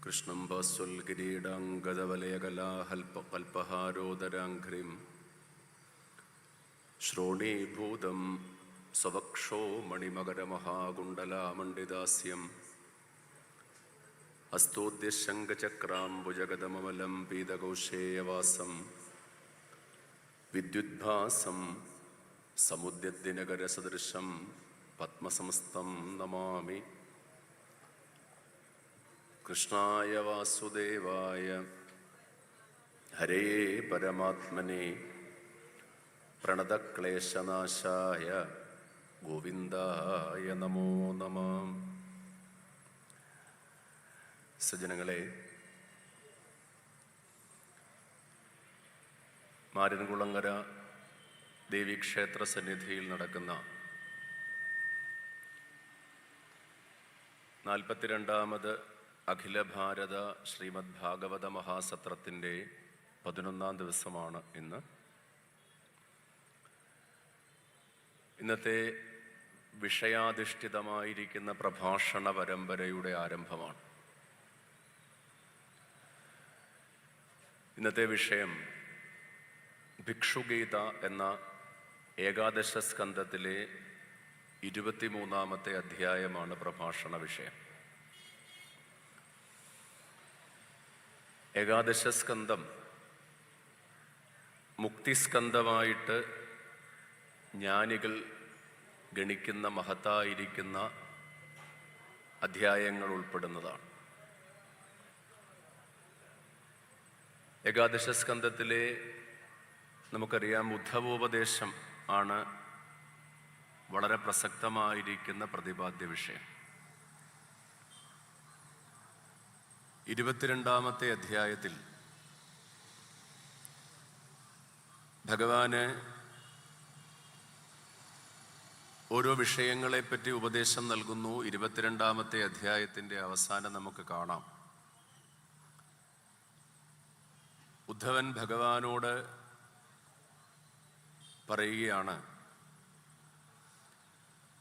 കൃഷ്ണം ഭാസ്വൽകിരീടാംഗദവലയകലാഹൽപകൽപഹാരോദരാഘ്രിം ശ്രോണീഭൂതം സ്വവക്ഷോ മണിമകരമഹാകുണ്ടലാമണ്ഡിതാസ്യം ഹസ്തോദ്യശങ്കചക്രാംബുജഗദമമലം പീതകൗശേയവാസം വിദ്യുദ്ഭാസം സമുദ്യദ്ദിനകരസദൃശം പത്മസംസ്ഥം നമാമി. കൃഷ്ണായ വാസുദേവായ ഹരേ പരമാത്മനെ പ്രണതക്ലേശനാശായ ഗോവിന്ദായ നമോ നമഃ. സജ്ജനങ്ങളെ, മാരൻകുളങ്ങര ദേവീക്ഷേത്ര സന്നിധിയിൽ നടക്കുന്ന 42ാമത് അഖില ഭാരത ശ്രീമദ് ഭാഗവത മഹാസത്രത്തിൻ്റെ 11ാം ദിവസമാണ് ഇന്ന്. ഇന്നത്തെ വിഷയാധിഷ്ഠിതമായിരിക്കുന്ന പ്രഭാഷണ പരമ്പരയുടെ ആരംഭമാണ്. ഇന്നത്തെ വിഷയം ഭിക്ഷുഗീത എന്ന ഏകാദശ സ്കന്ധത്തിലെ 23ാമത്തെ അധ്യായമാണ് പ്രഭാഷണ വിഷയം. ഏകാദശ സ്കന്ധം മുക്തിസ്കന്ധമായിട്ട് ജ്ഞാനികൾ ഗണിക്കുന്ന മഹത്തായിരിക്കുന്ന അധ്യായങ്ങൾ ഉൾപ്പെടുന്നതാണ്. ഏകാദശ സ്കന്ധത്തിലെ നമുക്കറിയാം ഉദ്ധവോപദേശം ആണ് വളരെ പ്രസക്തമായിരിക്കുന്ന പ്രതിപാദ്യ വിഷയം. 22ാമത്തെ അധ്യായത്തിൽ ഭഗവാന് ഓരോ വിഷയങ്ങളെപ്പറ്റി ഉപദേശം നൽകുന്നു. 22ാമത്തെ അധ്യായത്തിൻ്റെ അവസാനം നമുക്ക് കാണാം, ഉദ്ധവൻ ഭഗവാനോട് പറയുകയാണ്,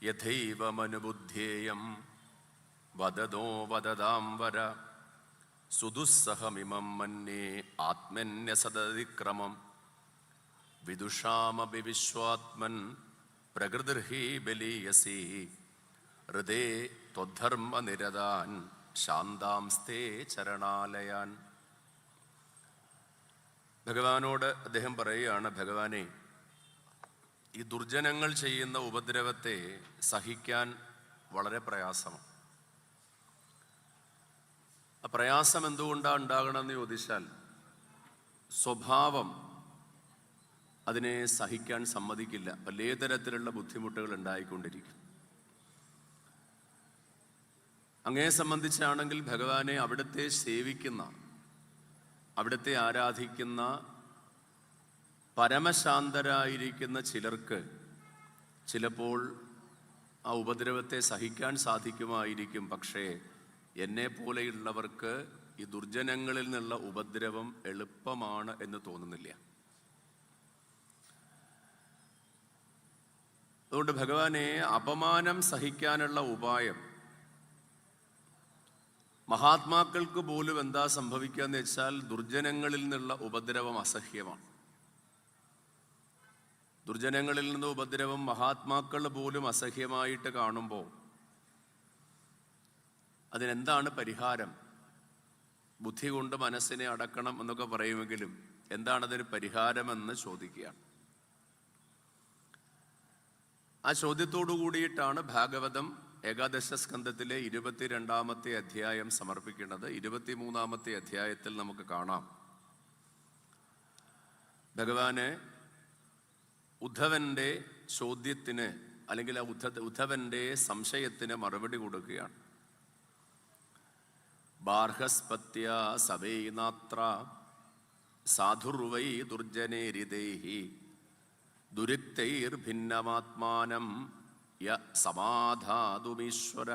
യഥൈവമനുബുദ്ധ്യേയം വദതോ വദതാംബര സുദുസ്സഹമിമം മന്യേ ആത്മന്യസദതിക്രമം വിദുഷാമപി വിശ്വാത്മൻ പ്രകൃതിർഹി ബലീയസി ഹൃദേ ത്വദ്ധർമ്മനിരതാൻ ശാന്താംസ്തേ ചരണാലയാൻ. ഭഗവാനോട് അദ്ദേഹം പറയുകയാണ്, ഭഗവാനെ, ഈ ദുർജനങ്ങൾ ചെയ്യുന്ന ഉപദ്രവത്തെ സഹിക്കാൻ വളരെ പ്രയാസമാണ്. ആ പ്രയാസം എന്തുകൊണ്ടാണ് ഉണ്ടാകണമെന്ന് ചോദിച്ചാൽ, സ്വഭാവം അതിനെ സഹിക്കാൻ സമ്മതിക്കില്ല. പലതരത്തിലുള്ള ബുദ്ധിമുട്ടുകൾ ഉണ്ടായിക്കൊണ്ടിരിക്കും. അങ്ങയെ സംബന്ധിച്ചാണെങ്കിൽ ഭഗവാനെ അവിടുത്തെ സേവിക്കുന്ന, അവിടുത്തെ ആരാധിക്കുന്ന പരമശാന്തരായിരിക്കുന്ന ചിലർക്ക് ചിലപ്പോൾ ആ ഉപദ്രവത്തെ സഹിക്കാൻ സാധിക്കുമായിരിക്കും. പക്ഷേ എന്നെ പോലെയുള്ളവർക്ക് ഈ ദുർജനങ്ങളിൽ നിന്നുള്ള ഉപദ്രവം എളുപ്പമാണ് എന്ന് തോന്നുന്നില്ല. അതുകൊണ്ട് ഭഗവാനെ, അപമാനം സഹിക്കാനുള്ള ഉപായം മഹാത്മാക്കൾക്ക് പോലും എന്താ സംഭവിക്കുക എന്ന് വെച്ചാൽ, ദുർജനങ്ങളിൽ നിന്നുള്ള ഉപദ്രവം അസഹ്യമാണ്. ദുർജനങ്ങളിൽ നിന്ന് ഉപദ്രവം മഹാത്മാക്കൾ പോലും അസഹ്യമായിട്ട് കാണുമ്പോൾ അതിനെന്താണ് പരിഹാരം? ബുദ്ധി കൊണ്ട് മനസ്സിനെ അടക്കണം എന്നൊക്കെ പറയുമെങ്കിലും എന്താണതിന് പരിഹാരമെന്ന് ചോദിക്കുകയാണ്. ആ ചോദ്യത്തോടു കൂടിയിട്ടാണ് ഭാഗവതം ഏകാദശ സ്കന്ധത്തിലെ 22ാമത്തെ അധ്യായം സമർപ്പിക്കുന്നത്. 23ാമത്തെ അധ്യായത്തിൽ നമുക്ക് കാണാം, ഭഗവാന് ഉദ്ധവന്റെ ചോദ്യത്തിന് അല്ലെങ്കിൽ ഉദ്ധവന്റെ സംശയത്തിന് മറുപടി കൊടുക്കുകയാണ്. ബാർഹസ്പത്യ സവൈനാത്ര സാധുർവൈ ദുർജനേരിദേഹി ദുരിക്തൈർഭിന്നമാത്മാനം യ സമാധാതുമീശ്വര.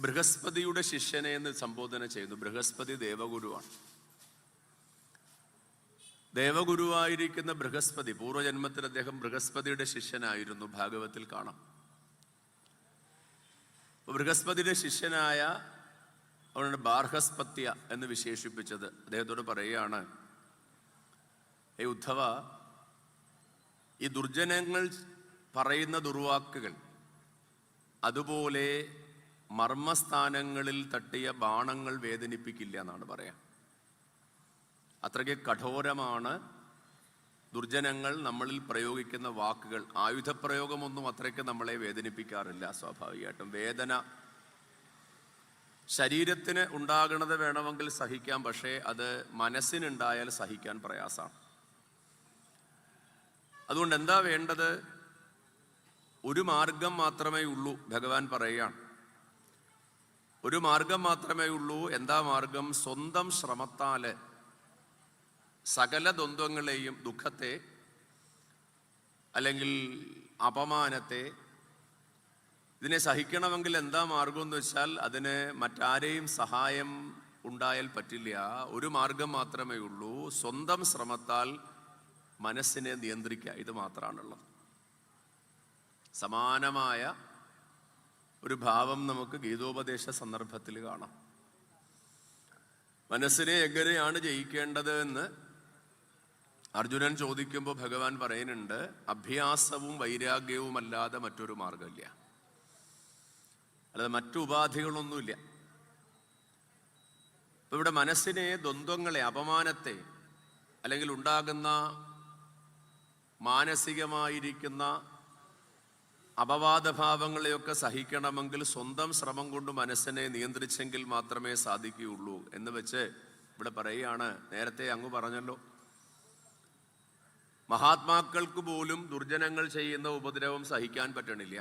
ബൃഹസ്പതിയുടെ ശിഷ്യനെ എന്ന് സംബോധന ചെയ്യുന്നു. ബൃഹസ്പതി ദേവഗുരുവാണ്. ദേവഗുരുവായിരിക്കുന്ന ബൃഹസ്പതി, പൂർവ്വജന്മത്തിൽ അദ്ദേഹം ബൃഹസ്പതിയുടെ ശിഷ്യനായിരുന്നു. ഭാഗവത്തിൽ കാണാം. ബൃഹസ്പതിയുടെ ശിഷ്യനായ അവരുടെ ബാർഹസ്പത്യ എന്ന് വിശേഷിപ്പിച്ചത് അദ്ദേഹത്തോട് പറയുകയാണ്, ഉദ്ധവ, ഈ ദുർജനങ്ങൾ പറയുന്ന ദുർവാക്കുകൾ അതുപോലെ മർമ്മസ്ഥാനങ്ങളിൽ തട്ടിയ ബാണങ്ങൾ വേദനിപ്പിക്കില്ല എന്നാണ് പറയാം. അത്രയ്ക്ക് കഠോരമാണ് ദുർജനങ്ങൾ നമ്മളിൽ പ്രയോഗിക്കുന്ന വാക്കുകൾ. ആയുധപ്രയോഗമൊന്നും അത്രയ്ക്ക് നമ്മളെ വേദനിപ്പിക്കാറില്ല. സ്വാഭാവികമായിട്ടും വേദന ശരീരത്തിന് ഉണ്ടാകണത് വേണമെങ്കിൽ സഹിക്കാം, പക്ഷേ അത് മനസ്സിനുണ്ടായാൽ സഹിക്കാൻ പ്രയാസമാണ്. അതുകൊണ്ട് എന്താ വേണ്ടത്? ഒരു മാർഗം മാത്രമേ ഉള്ളൂ. ഭഗവാൻ പറയുകയാണ്, ഒരു മാർഗം മാത്രമേ ഉള്ളൂ. എന്താ മാർഗം? സ്വന്തം ശ്രമത്താല് സകല ദ്വന്ദ്വങ്ങളെയും, ദുഃഖത്തെ അല്ലെങ്കിൽ അപമാനത്തെ, ഇതിനെ സഹിക്കണമെങ്കിൽ എന്താ മാർഗം എന്ന് വെച്ചാൽ അതിന് മറ്റാരെയും സഹായം ഉണ്ടായാൽ പറ്റില്ല. ഒരു മാർഗം മാത്രമേ ഉള്ളൂ, സ്വന്തം ശ്രമത്താൽ മനസ്സിനെ നിയന്ത്രിക്കുക. ഇത് മാത്രമാണുള്ളത്. സമാനമായ ഒരു ഭാവം നമുക്ക് ഗീതോപദേശ സന്ദർഭത്തിൽ കാണാം. മനസ്സിനെ എങ്ങനെയാണ് ജയിക്കേണ്ടത് എന്ന് അർജുനൻ ചോദിക്കുമ്പോൾ ഭഗവാൻ പറയുന്നുണ്ട്, അഭ്യാസവും വൈരാഗ്യവും അല്ലാതെ മറ്റൊരു മാർഗമില്ല. അല്ലാതെ മറ്റു ഉപാധികളൊന്നുമില്ല. ഇപ്പൊ ഇവിടെ മനസ്സിനെ, ദ്വന്ദ്വങ്ങളെ, അപമാനത്തെ, അല്ലെങ്കിൽ ഉണ്ടാകുന്ന മാനസികമായിരിക്കുന്ന അപവാദഭാവങ്ങളെയൊക്കെ സഹിക്കണമെങ്കിൽ സ്വന്തം ശ്രമം കൊണ്ട് മനസ്സിനെ നിയന്ത്രിച്ചെങ്കിൽ മാത്രമേ സാധിക്കുകയുള്ളൂ എന്ന് വെച്ച് ഇവിടെ പറയുകയാണ്. നേരത്തെ അങ്ങ് പറഞ്ഞല്ലോ, മഹാത്മാക്കൾക്ക് പോലും ദുർജനങ്ങൾ ചെയ്യുന്ന ഉപദ്രവം സഹിക്കാൻ പറ്റണില്ല.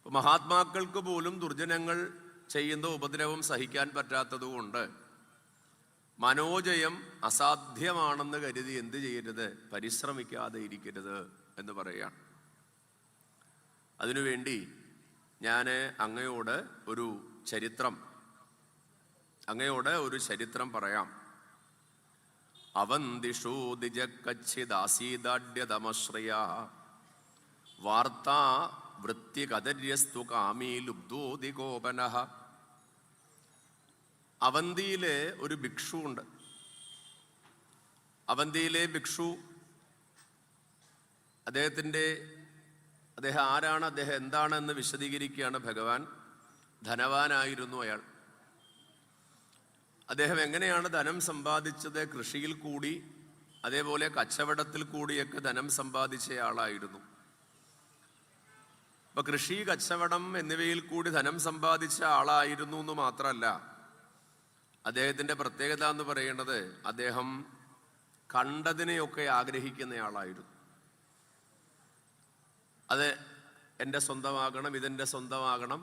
മഹാത്മാക്കൾക്ക് പോലും ദുർജനങ്ങൾ ചെയ്യുന്ന ഉപദ്രവം സഹിക്കാൻ പറ്റാത്തത് കൊണ്ട് മനോജയം അസാധ്യമാണെന്ന് കരുതി എന്ത് ചെയ്യരുത്? പരിശ്രമിക്കാതെ ഇരിക്കരുത് എന്ന് പറയുകയാണ്. അതിനുവേണ്ടി ഞാൻ അങ്ങയോട് ഒരു ചരിത്രം പറയാം. അവന്തിഷു ദിജക്കച്ചിദാസീദാഢ്യതമശ്രയ വാർത്താ വൃത്തികദര്യസ്തു കാമീ ലുബ്ധോദികോപനഃ. അവന്തിയിലെ ഒരു ഭിക്ഷു ഉണ്ട്. അവന്തിയിലെ ഭിക്ഷു, അദ്ദേഹം ആരാണ്, അദ്ദേഹം എന്താണെന്ന് വിശദീകരിക്കുകയാണ് ഭഗവാൻ. ധനവാനായിരുന്നു അയാൾ. അദ്ദേഹം എങ്ങനെയാണ് ധനം സമ്പാദിച്ചത്? കൃഷിയിൽ കൂടി, അതേപോലെ കച്ചവടത്തിൽ കൂടിയൊക്കെ ധനം സമ്പാദിച്ചയാളായിരുന്നു. അപ്പൊ കൃഷി, കച്ചവടം എന്നിവയിൽ കൂടി ധനം സമ്പാദിച്ച ആളായിരുന്നു എന്ന് മാത്രമല്ല, അദ്ദേഹത്തിന്റെ പ്രത്യേകത എന്ന് പറയുന്നത് അദ്ദേഹം കണ്ടതിനെയൊക്കെ ആഗ്രഹിക്കുന്നയാളായിരുന്നു. അത് എൻ്റെ സ്വന്തമാകണം, ഇതെൻ്റെ സ്വന്തമാകണം,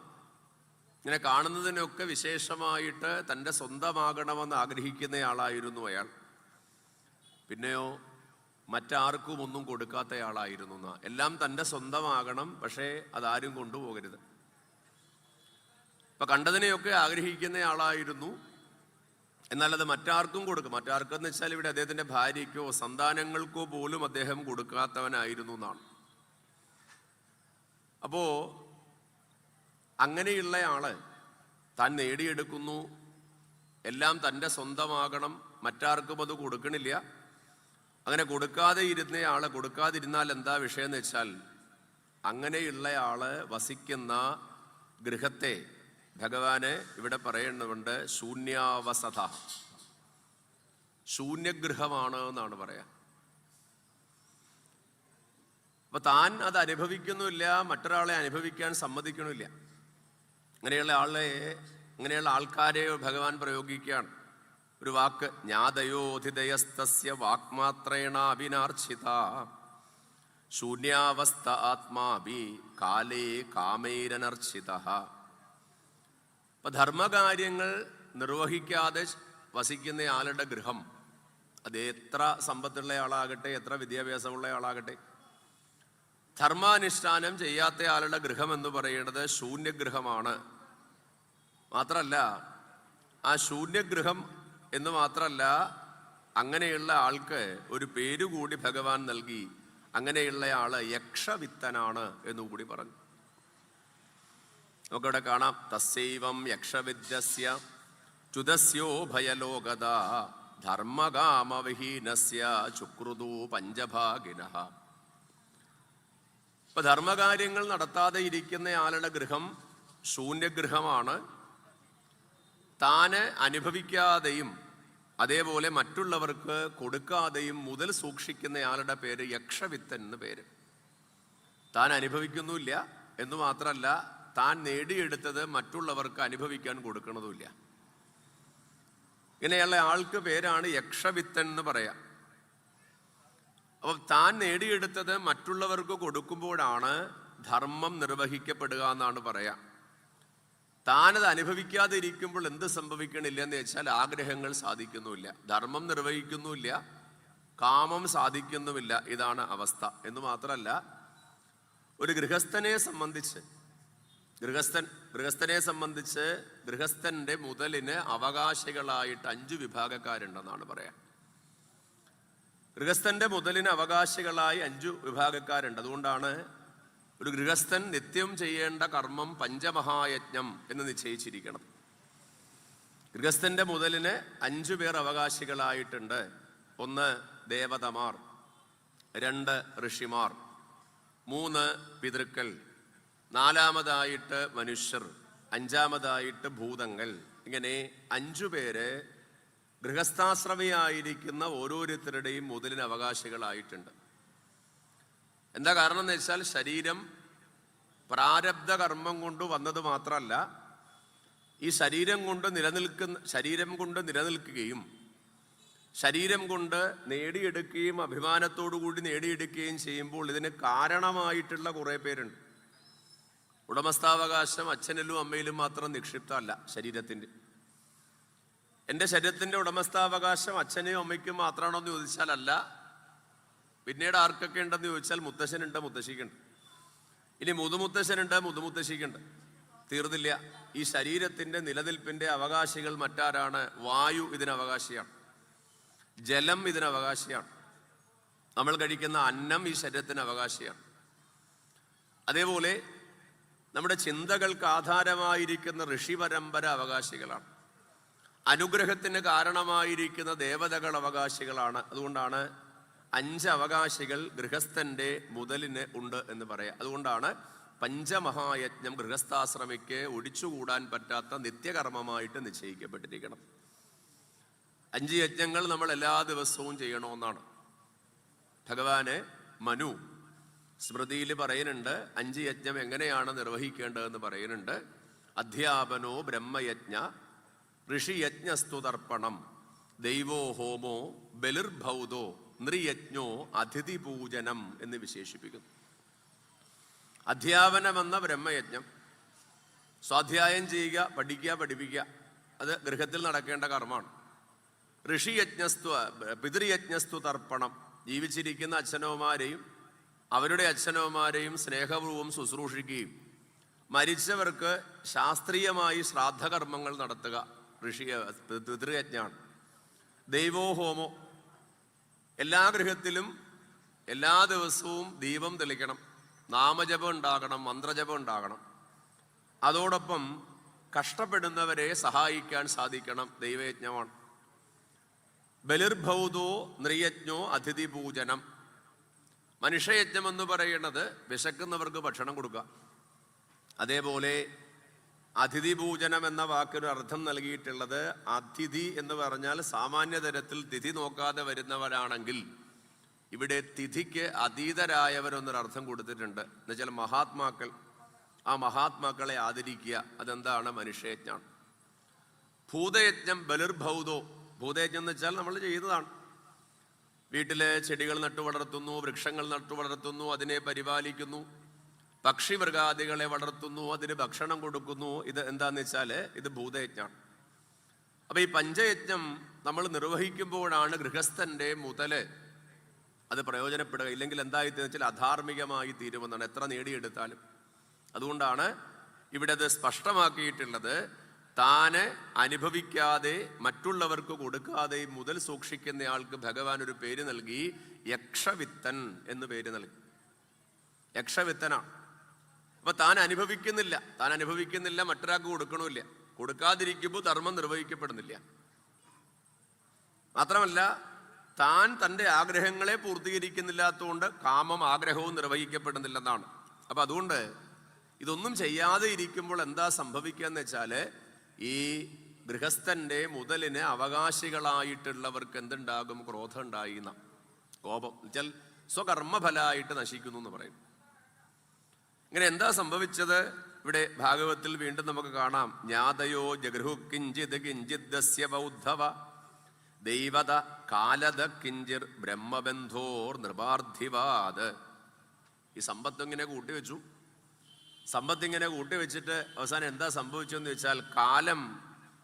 ഇങ്ങനെ കാണുന്നതിനൊക്കെ വിശേഷമായിട്ട് തൻ്റെ സ്വന്തമാകണമെന്ന് ആഗ്രഹിക്കുന്നയാളായിരുന്നു അയാൾ. പിന്നെയോ മറ്റാർക്കും ഒന്നും കൊടുക്കാത്തയാളായിരുന്നു. എല്ലാം തൻ്റെ സ്വന്തമാകണം, പക്ഷേ അതാരും കൊണ്ടുപോകരുത്. ഇപ്പൊ കണ്ടതിനെയൊക്കെ ആഗ്രഹിക്കുന്നയാളായിരുന്നു, എന്നാൽ അത് മറ്റാർക്കും കൊടുക്കും. മറ്റാർക്കെന്ന് വെച്ചാൽ ഇവിടെ അദ്ദേഹത്തിന്റെ ഭാര്യയ്ക്കോ സന്താനങ്ങൾക്കോ പോലും അദ്ദേഹം കൊടുക്കാത്തവനായിരുന്നു എന്നാണ്. അപ്പോ അങ്ങനെയുള്ള ആള് താൻ നേടിയെടുക്കുന്നു, എല്ലാം തൻ്റെ സ്വന്തമാകണം, മറ്റാർക്കും അത് കൊടുക്കണില്ല. അങ്ങനെ കൊടുക്കാതിരുന്നാൽ എന്താ വിഷയം എന്ന് വെച്ചാൽ, അങ്ങനെയുള്ള ആള് വസിക്കുന്ന ഗൃഹത്തെ ഭഗവാന് ഇവിടെ പറയുന്നുണ്ട് ശൂന്യാവസത, ശൂന്യഗൃഹമാണ് എന്നാണ് പറയാ. അപ്പൊ താൻ അത് അനുഭവിക്കുന്നില്ല, മറ്റൊരാളെ അനുഭവിക്കാൻ സമ്മതിക്കണില്ല. അങ്ങനെയുള്ള ആൾക്കാരെ ഭഗവാൻ പ്രയോഗിക്കുകയാണ്. ഒരു വാക്ക്, ജ്ഞാതയോധിതയസ്തസ്യ വാക്മാത്രേണ അവിനാർച്ചിത ശൂന്യാവസ്ഥ ആത്മാഭി കാലേ കാമൈരനർച്ചിത. അപ്പൊ ധർമ്മകാര്യങ്ങൾ നിർവഹിക്കാതെ വസിക്കുന്ന ആളുടെ ഗൃഹം, അത് എത്ര സമ്പത്തുള്ള ആളാകട്ടെ, എത്ര വിദ്യാഭ്യാസമുള്ള ആളാകട്ടെ, ധർമാനുഷ്ഠാനം ചെയ്യാത്ത ആളുടെ ഗൃഹം എന്ന് പറയുന്നത് ശൂന്യഗൃഹമാണ്. മാത്രല്ല, ആ ശൂന്യഗൃഹം എന്ന് മാത്രല്ല, അങ്ങനെയുള്ള ആൾക്ക് ഒരു പേരുകൂടി ഭഗവാൻ നൽകി. അങ്ങനെയുള്ള ആള് യക്ഷവിത്തനാണ് എന്നുകൂടി പറഞ്ഞു. നമുക്കവിടെ കാണാം, തസ്സൈവം യക്ഷവിദ്യസ്യ ചുതസ്യോ ഭയലോകത ധർമ്മകാമവിഹീനസ്യ ചുക്രുതു പഞ്ചഭാഗിനഃ. ഇപ്പൊ ധർമ്മകാര്യങ്ങൾ നടത്താതെ ഇരിക്കുന്ന ആളുടെ ഗൃഹം ശൂന്യഗൃഹമാണ്. താന് അനുഭവിക്കാതെയും അതേപോലെ മറ്റുള്ളവർക്ക് കൊടുക്കാതെയും മുതൽ സൂക്ഷിക്കുന്നയാളുടെ പേര് യക്ഷവിത്തൻ എന്ന് പേര്. താൻ അനുഭവിക്കുന്നുമില്ല എന്ന് മാത്രമല്ല, താൻ നേടിയെടുത്തത് മറ്റുള്ളവർക്ക് അനുഭവിക്കാൻ കൊടുക്കണതുമില്ല. ഇങ്ങനെയുള്ള ആൾക്ക് പേരാണ് യക്ഷവിത്തൻ എന്ന് പറയാം. അപ്പം താൻ നേടിയെടുത്തത് മറ്റുള്ളവർക്ക് കൊടുക്കുമ്പോഴാണ് ധർമ്മം നിർവഹിക്കപ്പെടുക എന്നാണ് പറയാം. താനത് അനുഭവിക്കാതെ ഇരിക്കുമ്പോൾ എന്ത് സംഭവിക്കണില്ല എന്ന് വെച്ചാൽ ആഗ്രഹങ്ങൾ സാധിക്കുന്നുമില്ല, ധർമ്മം നിർവഹിക്കുന്നുമില്ല, കാമം സാധിക്കുന്നുമില്ല. ഇതാണ് അവസ്ഥ. എന്ന് മാത്രമല്ല, ഒരു ഗൃഹസ്ഥനെ സംബന്ധിച്ച് ഗൃഹസ്ഥന്റെ മുതലിന് അവകാശികളായിട്ട് 5 വിഭാഗക്കാരുണ്ടെന്നാണ് പറയാം. ഗൃഹസ്ഥന്റെ മുതലിന് അവകാശികളായി 5 വിഭാഗക്കാരുണ്ട്. അതുകൊണ്ടാണ് ഒരു ഗൃഹസ്ഥൻ നിത്യം ചെയ്യേണ്ട കർമ്മം പഞ്ചമഹായജ്ഞം എന്ന് നിശ്ചയിച്ചിരിക്കണം. ഗൃഹസ്ഥന്റെ മുതലിന് 5 പേർ അവകാശികളായിട്ടുണ്ട്. 1 ദേവതമാർ, 2 ഋഷിമാർ, 3 പിതൃക്കൾ, 4-മതായിട്ട് മനുഷ്യർ, 5-മതായിട്ട് ഭൂതങ്ങൾ. ഇങ്ങനെ 5 പേര് ഗൃഹസ്ഥാശ്രമിയായിരിക്കുന്ന ഓരോരുത്തരുടെയും മുതലിന് അവകാശികളായിട്ടുണ്ട്. എന്താ കാരണം എന്ന് വെച്ചാൽ, ശരീരം പ്രാരബ്ധ കർമ്മം കൊണ്ട് വന്നത് മാത്രമല്ല, ഈ ശരീരം കൊണ്ട് നിലനിൽക്കുകയും ശരീരം കൊണ്ട് നേടിയെടുക്കുകയും അഭിമാനത്തോടു കൂടി നേടിയെടുക്കുകയും ചെയ്യുമ്പോൾ ഇതിന് കാരണമായിട്ടുള്ള കുറേ പേരുണ്ട്. ഉടമസ്ഥാവകാശം അച്ഛനിലും അമ്മയിലും മാത്രം നിക്ഷിപ്തമല്ല ശരീരത്തിൻ്റെ. എൻ്റെ ശരീരത്തിൻ്റെ ഉടമസ്ഥാവകാശം അച്ഛനെയും അമ്മയ്ക്കും മാത്രമാണോ എന്ന് ചോദിച്ചാൽ അല്ല. പിന്നീട് ആർക്കൊക്കെ ഉണ്ടെന്ന് ചോദിച്ചാൽ മുത്തശ്ശനുണ്ട്, മുത്തശ്ശിക്കുണ്ട്, ഇനി മുതുമുത്തശ്ശനുണ്ട്, മുതുമുത്തശ്ശിക്കുണ്ട്. തീർന്നില്ല. ഈ ശരീരത്തിൻ്റെ നിലനിൽപ്പിൻ്റെ അവകാശികൾ മറ്റാരാണ്? വായു ഇതിന് അവകാശിയാണ്, ജലം ഇതിന് അവകാശിയാണ്, നമ്മൾ കഴിക്കുന്ന അന്നം ഈ ശരീരത്തിന് അവകാശിയാണ്. അതേപോലെ നമ്മുടെ ചിന്തകൾക്ക് ആധാരമായിരിക്കുന്ന ഋഷി പരമ്പര അവകാശികളാണ്. അനുഗ്രഹത്തിന് കാരണമായിരിക്കുന്ന ദേവതകൾ അവകാശികളാണ്. അതുകൊണ്ടാണ് 5 അവകാശികൾ ഗൃഹസ്ഥന്റെ മുതലിന് ഉണ്ട് എന്ന് പറയാം. അതുകൊണ്ടാണ് പഞ്ചമഹായജ്ഞം ഗൃഹസ്ഥാശ്രമിക്ക് ഒഴിച്ചുകൂടാൻ പറ്റാത്ത നിത്യകർമ്മമായിട്ട് നിശ്ചയിക്കപ്പെട്ടിരിക്കണം. 5 യജ്ഞങ്ങൾ നമ്മൾ എല്ലാ ദിവസവും ചെയ്യണമെന്നാണ്. ഭഗവാന് മനു സ്മൃതിയിൽ പറയുന്നുണ്ട് 5 യജ്ഞം എങ്ങനെയാണ് നിർവഹിക്കേണ്ടതെന്ന് പറയുന്നുണ്ട്. അധ്യാപനോ ബ്രഹ്മയജ്ഞ ഋഷിയജ്ഞസ്തു തർപ്പണം ദൈവോ ഹോമോ ബലിർഭൗതോ നൃയജ്ഞോ അതിഥി പൂജനം എന്ന് വിശേഷിപ്പിക്കുന്നു. അധ്യാപനമെന്ന ബ്രഹ്മയജ്ഞം, സ്വാധ്യായം ചെയ്യുക, പഠിക്കുക, പഠിപ്പിക്കുക, അത് ഗൃഹത്തിൽ നടക്കേണ്ട കർമ്മമാണ്. പിതൃയജ്ഞസ്തു തർപ്പണം, ജീവിച്ചിരിക്കുന്ന അച്ഛനമ്മമാരെയും അവരുടെ അച്ഛനമ്മമാരെയും സ്നേഹപൂർവ്വം ശുശ്രൂഷിക്കുകയും മരിച്ചവർക്ക് ശാസ്ത്രീയമായി ശ്രാദ്ധകർമ്മങ്ങൾ നടത്തുക പിതൃയജ്ഞാണ്. ദൈവോഹോമോ, എല്ലാ ഗൃഹത്തിലും എല്ലാ ദിവസവും ദീപം തെളിക്കണം, നാമജപം ഉണ്ടാകണം, മന്ത്രജപം ഉണ്ടാകണം. അതോടൊപ്പം കഷ്ടപ്പെടുന്നവരെ സഹായിക്കാൻ സാധിക്കണം, ദൈവയജ്ഞമാണ്. ബലിർഭൗതോ നൃയജ്ഞോ അതിഥി പൂജനം. മനുഷ്യയജ്ഞം എന്ന് പറയുന്നത് വിശക്കുന്നവർക്ക് ഭക്ഷണം കൊടുക്കുക. അതേപോലെ അതിഥി പൂജനം എന്ന വാക്കൊരു അർത്ഥം നൽകിയിട്ടുള്ളത്, അതിഥി എന്ന് പറഞ്ഞാൽ സാമാന്യ തരത്തിൽ തിഥി നോക്കാതെ വരുന്നവരാണെങ്കിൽ ഇവിടെ തിഥിക്ക് അതീതരായവരൊന്നൊരർത്ഥം കൊടുത്തിട്ടുണ്ട്. എന്നുവെച്ചാൽ മഹാത്മാക്കൾ, ആ മഹാത്മാക്കളെ ആദരിക്കുക. അതെന്താണ്? മനുഷ്യയജ്ഞം. ഭൂതയജ്ഞം ബലിർഭൗതോ. ഭൂതയജ്ഞം എന്ന് വെച്ചാൽ നമ്മൾ ചെയ്യുന്നതാണ്. വീട്ടിലെ ചെടികൾ നട്ടു വളർത്തുന്നു, വൃക്ഷങ്ങൾ നട്ടു വളർത്തുന്നു, അതിനെ പരിപാലിക്കുന്നു, പക്ഷിമൃഗാദികളെ വളർത്തുന്നു, അതിന് ഭക്ഷണം കൊടുക്കുന്നു. ഇത് എന്താന്ന് വെച്ചാൽ ഇത് ഭൂതയജ്ഞമാണ്. അപ്പൊ ഈ പഞ്ചയജ്ഞം നമ്മൾ നിർവഹിക്കുമ്പോഴാണ് ഗൃഹസ്ഥന്റെ മുതല് അത് പ്രയോജനപ്പെടുക. ഇല്ലെങ്കിൽ എന്തായിട്ടെന്ന് വെച്ചാൽ അധാർമികമായി തീരുമെന്നാണ്, എത്ര നേടിയെടുത്താലും. അതുകൊണ്ടാണ് ഇവിടെ അത് സ്പഷ്ടമാക്കിയിട്ടുള്ളത്. താന് അനുഭവിക്കാതെ മറ്റുള്ളവർക്ക് കൊടുക്കാതെ മുതൽ സൂക്ഷിക്കുന്നയാൾക്ക് ഭഗവാൻ ഒരു പേര് നൽകി, യക്ഷവിത്തൻ എന്ന് പേര് നൽകി. യക്ഷവിത്തനാണ്. അപ്പൊ താൻ അനുഭവിക്കുന്നില്ല, മറ്റൊരാൾക്ക് കൊടുക്കണമില്ല. കൊടുക്കാതിരിക്കുമ്പോൾ ധർമ്മം നിർവഹിക്കപ്പെടുന്നില്ല. മാത്രമല്ല, താൻ തൻ്റെ ആഗ്രഹങ്ങളെ പൂർത്തീകരിക്കുന്നില്ലാത്തതുകൊണ്ട് കാമം ആഗ്രഹവും നിർവഹിക്കപ്പെടുന്നില്ലെന്നാണ്. അപ്പൊ അതുകൊണ്ട് ഇതൊന്നും ചെയ്യാതെ ഇരിക്കുമ്പോൾ എന്താ സംഭവിക്കുക എന്ന് വെച്ചാല്, ഈ ഗൃഹസ്ഥന്റെ മുതലിന് അവകാശികളായിട്ടുള്ളവർക്ക് എന്തുണ്ടാകും? ക്രോധം ഉണ്ടായിന്ന, കോപം വെച്ചാൽ സ്വകർമ്മഫലമായിട്ട് നശിക്കുന്നു എന്ന് പറയും. ഇങ്ങനെ എന്താ സംഭവിച്ചത്? ഇവിടെ ഭാഗവത്തിൽ വീണ്ടും നമുക്ക് കാണാം. ജ്ഞാതയോ ജഗൃഹു കിഞ്ചിത് കിഞ്ചിദ്ദസ്യ ബൗദ്ധവ ദൈവത കാലത കിഞ്ചിർ ബ്രഹ്മബന്ധോർ നൃപാർത്ഥിവാത്. ഈ സമ്പത്തിങ്ങനെ കൂട്ടിവെച്ചു. സമ്പത്തിങ്ങനെ കൂട്ടിവെച്ചിട്ട് അവസാനം എന്താ സംഭവിച്ചതെന്ന് വെച്ചാൽ, കാലം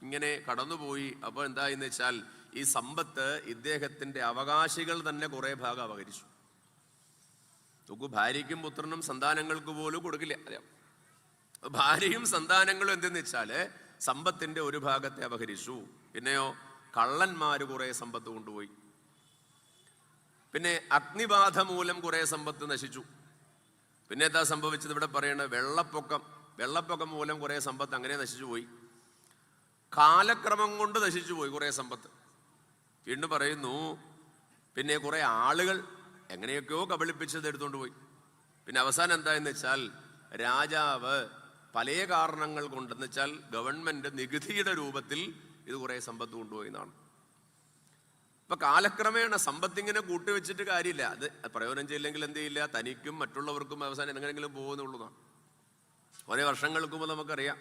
ഇങ്ങനെ കടന്നുപോയി. അപ്പോൾ എന്തായെന്ന് വെച്ചാൽ, ഈ സമ്പത്ത് ഇദ്ദേഹത്തിന്റെ അവകാശികൾ തന്നെ കുറെ ഭാഗം അപഹരിച്ചു. നോക്കൂ, ഭാര്യയ്ക്കും പുത്രനും സന്താനങ്ങൾക്ക് പോലും കൊടുക്കില്ല. അറിയാം, ഭാര്യയും സന്താനങ്ങളും എന്തെന്ന് വെച്ചാല് സമ്പത്തിന്റെ ഒരു ഭാഗത്തെ അപഹരിച്ചു. പിന്നെയോ കള്ളന്മാര് കുറെ സമ്പത്ത് കൊണ്ടുപോയി. പിന്നെ അഗ്നിബാധ മൂലം കുറെ സമ്പത്ത് നശിച്ചു. പിന്നെ എന്താ സംഭവിച്ചത്? ഇവിടെ പറയണ വെള്ളപ്പൊക്കം മൂലം കുറെ സമ്പത്ത് അങ്ങനെ നശിച്ചു പോയി. കാലക്രമം കൊണ്ട് നശിച്ചു പോയി കുറെ സമ്പത്ത്. വീണ്ടും പറയുന്നു, പിന്നെ കുറെ ആളുകൾ എങ്ങനെയൊക്കെയോ കബളിപ്പിച്ചത് എടുത്തുകൊണ്ട് പോയി. പിന്നെ അവസാനം എന്തായെന്ന് വെച്ചാൽ, രാജാവ് പല കാരണങ്ങൾ കൊണ്ടെന്ന് വെച്ചാൽ ഗവൺമെന്റ് നികുതിയുടെ രൂപത്തിൽ ഇത് കുറെ സമ്പത്ത് കൊണ്ടുപോയി എന്നാണ്. അപ്പൊ കാലക്രമേണ സമ്പത്തിങ്ങനെ കൂട്ടിവെച്ചിട്ട് കാര്യമില്ല. അത് പ്രയോജനം ചെയ്യില്ലെങ്കിൽ എന്ത് ചെയ്യില്ല, തനിക്കും മറ്റുള്ളവർക്കും അവസാനം എങ്ങനെയെങ്കിലും പോകുന്നുള്ളതാണ്. കുറെ വർഷങ്ങൾക്ക് മുമ്പ് നമുക്കറിയാം,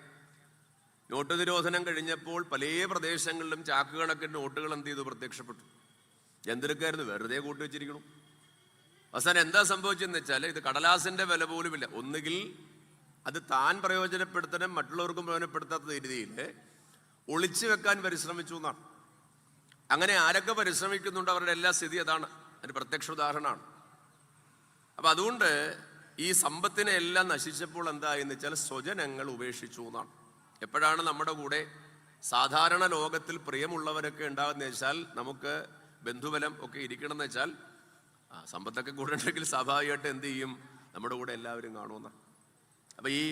നോട്ട് നിരോധനം കഴിഞ്ഞപ്പോൾ പല പ്രദേശങ്ങളിലും ചാക്കുകണക്കിന് നോട്ടുകൾ എന്ത് ചെയ്തു? പ്രത്യക്ഷപ്പെട്ടു. എന്തിനൊക്കെയായിരുന്നു? വെറുതെ കൂട്ടിവെച്ചിരിക്കണം. അവസാനം എന്താ സംഭവിച്ചെന്ന് വെച്ചാൽ, ഇത് കടലാസിന്റെ വില പോലുമില്ല. ഒന്നുകിൽ അത് താൻ പ്രയോജനപ്പെടുത്തണം, മറ്റുള്ളവർക്കും പ്രയോജനപ്പെടുത്താത്ത രീതിയിൽ ഒളിച്ചു വെക്കാൻ പരിശ്രമിച്ചു എന്നാണ്. അങ്ങനെ ആരൊക്കെ പരിശ്രമിക്കുന്നുണ്ട് അവരുടെ എല്ലാ സ്ഥിതി അതാണ്. അതിന് പ്രത്യക്ഷ ഉദാഹരണമാണ്. അപ്പൊ അതുകൊണ്ട് ഈ സമ്പത്തിനെ എല്ലാം നശിച്ചപ്പോൾ എന്തായെന്ന് വെച്ചാൽ സ്വജനങ്ങൾ ഉപേക്ഷിച്ചു എന്നാണ്. എപ്പോഴാണ് നമ്മുടെ കൂടെ സാധാരണ ലോകത്തിൽ പ്രിയമുള്ളവരൊക്കെ ഉണ്ടാകുന്ന വെച്ചാൽ, നമുക്ക് ബന്ധുബലം ഒക്കെ ഇരിക്കണം എന്ന് വെച്ചാൽ, സമ്പത്തൊക്കെ കൂടെയുണ്ടെങ്കിൽ സ്വാഭാവികമായിട്ട് എന്ത് ചെയ്യും? നമ്മുടെ കൂടെ എല്ലാവരും കാണുമെന്ന. അപ്പൊ ഈ